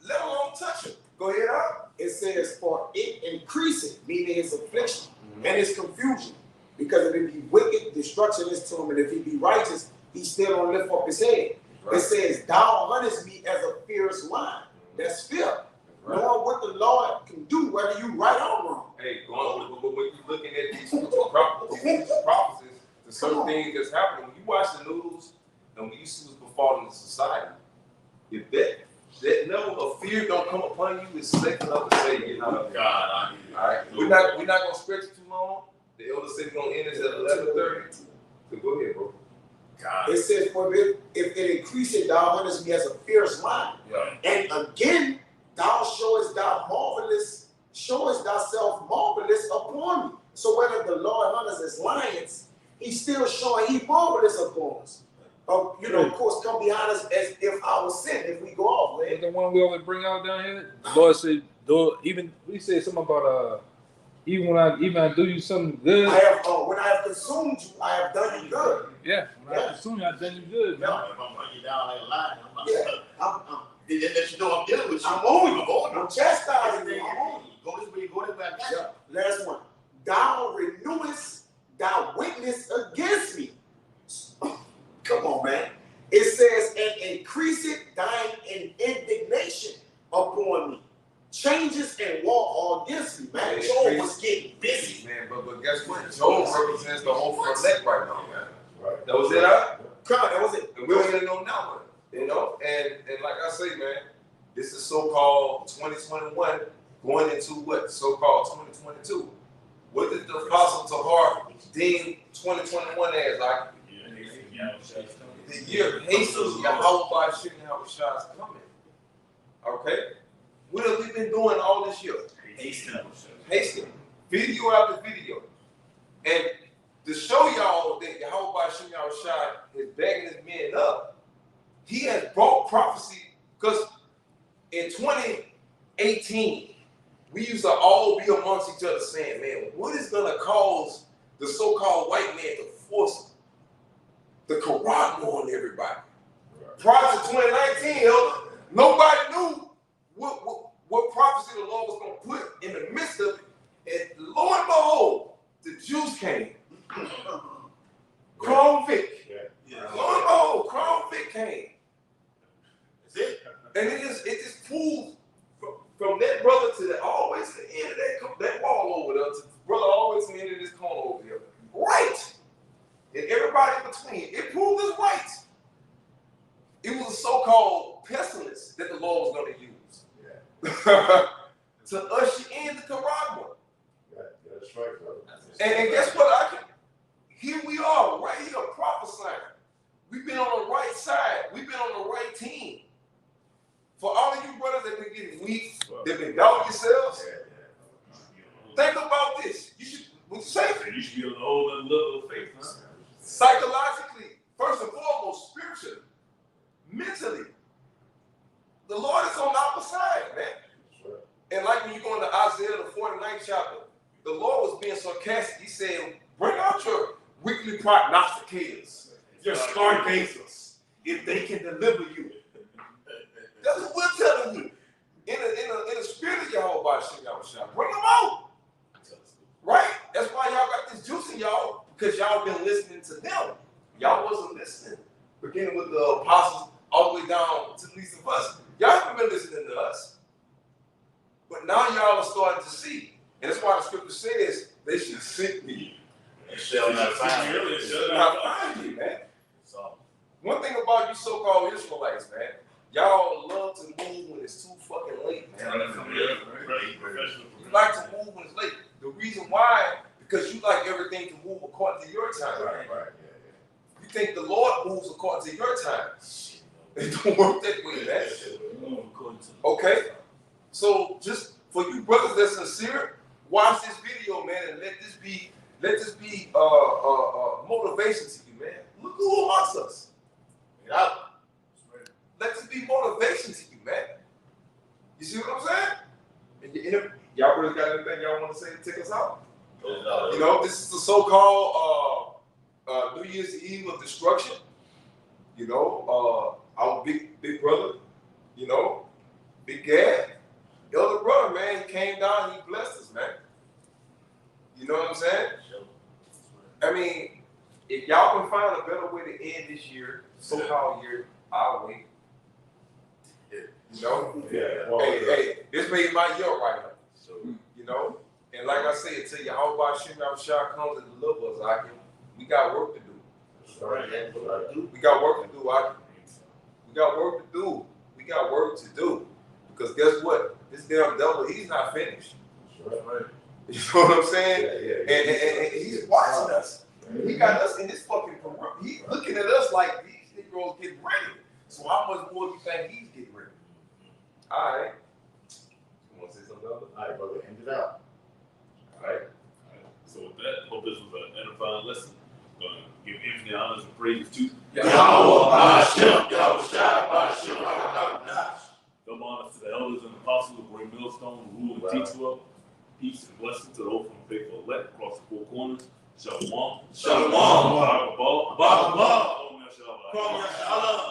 Let alone touch him. Go ahead, huh? It says, for it increasing, meaning his affliction and his confusion. Because if he be wicked, destruction is to him, and if he be righteous, he still don't lift up his head. Right. It says, thou huntest me as a fierce lion. That's fear. Right. Knowing what the Lord can do, whether you right or wrong. Hey, when you're looking at these prophecies, the certain things that's happening, when you watch the news and when you see what's befalling in society, if that level of fear don't come upon you, it's safe enough to say, you know, God, all right, we're not gonna stretch it too long. The elder said we're gonna end this at 11:30. So go ahead, bro. God. It says, for if it increaseth, thou huntest me as a fierce lion. Yeah. And again, thou showest thyself marvelous upon me. So whether the Lord hunt us as lions, he's still showing he marvelous upon us. You know, of course, come behind us as if I was sin, if we go off, man. The one we always bring out down here, the Lord said, even we said something about even when I do you something good. I have when I have consumed you, I have done you good. Yeah, when I consume you, I've done you good. No, if I'm putting you down like a lion, I'm let you know I'm dealing with you. I'm on you. I'm chastising you. I'm on you. Go this way, go this way. I got you. Last one. Thou renewest thy witness against me. Come on, man. It says, and increaseth thine indignation upon me. Changes and war against me, man. Job was getting busy. Man, but guess what? Job represents the whole front neck right now, man. Right. That was it, huh? Come on, that was it. And we don't even know now, you know? And like I say, man, this is so-called 2021 going into what? So-called 2022. What did the Apostle Tahar deem 2021 as? Like, the year hastily Yahweh Shimon Yahushua is coming. Okay? What have we been doing all this year? Hasting. Video after video. And to show y'all that Yahweh Shimon Yahushua is backing his men up, he has brought prophecy, because in 2018, we used to all be amongst each other saying, man, what is going to cause the so-called white man to force the Quran on everybody? Prior to 2019, elder, nobody knew what prophecy the Lord was going to put in the midst of it. And lo and behold, the Jews came. Chrome Vic. Lo and behold, Chrome Vic came. That's it. And it just proved from that brother to that, always to the end of that wall over there, to the brother always to the end of this corner over here. Right. And everybody in between. It proved us right. It was a so-called pestilence that the Lord was going to use. To usher in the Quran. That's right, brother. And guess what? Here we are, right here, prophesying. We've been on the right side. We've been on the right team. For all of you brothers that been getting weak, that been doubting yourselves, think about this. You should, what you say? You should be on a whole other level of faith, huh? Psychologically, first and foremost, spiritually, mentally, the Lord is on our side, man. And like when you go into Isaiah, the 49th chapter, the Lord was being sarcastic. He said, bring out your weekly prognosticators, your stargazers, if they can deliver you. That's what we're telling you. In the spirit of Yahweh, bring them out. Right? That's why y'all got this juice in y'all, because y'all been listening to them. Y'all wasn't listening. Beginning with the apostles all the way down to the least of us. Y'all haven't been listening to us. But now y'all are starting to see. And that's why the scripture says they should seek me. And shall not find They shall not find you, man. So, One thing about you so-called Israelites, man, y'all love to move when it's too fucking late, man. You like to move when it's late. The reason why, because you like everything to move according to your time. Right. You think the Lord moves according to your time. It don't work that way, man. Okay? So just for you brothers that's sincere, watch this video, man, and let this be motivation to you, man. Look who amongst us. get out. Let this be motivation to you, man. You see what I'm saying? And y'all really got anything y'all want to say to take us out? You know, this is the so-called New Year's Eve of destruction. You know, our big brother, you know, Big Gad, the other brother, man, he came down, he blessed us, man. You know what I'm saying? I mean, if y'all can find a better way to end this year, so-called year, I'll wait. You know? Yeah. Well, Hey, this made my year right now. So, you know? And like I said, until Yahweh Shem Yahushua comes and delivers us, we got work to do. We got work to do. We got work to do. We got work to do. Because guess what? This damn devil, he's not finished. You know what I'm saying? Yeah. And he's watching us. He got us in this fucking corrupt. He's looking at us like these Negroes getting ready. So how much more do you think he's getting ready? All right. You want to say something else? All right, brother, end it out. All right. So with that, hope this was an edifying lesson. Give infinite honors and praises to Double honors to the elders and apostles of Great Millstone, who rule and teach well. Peace and blessings to the hope and faithful elect across the four corners. Shalom. Shalom. Shalom. Baba. Shalom.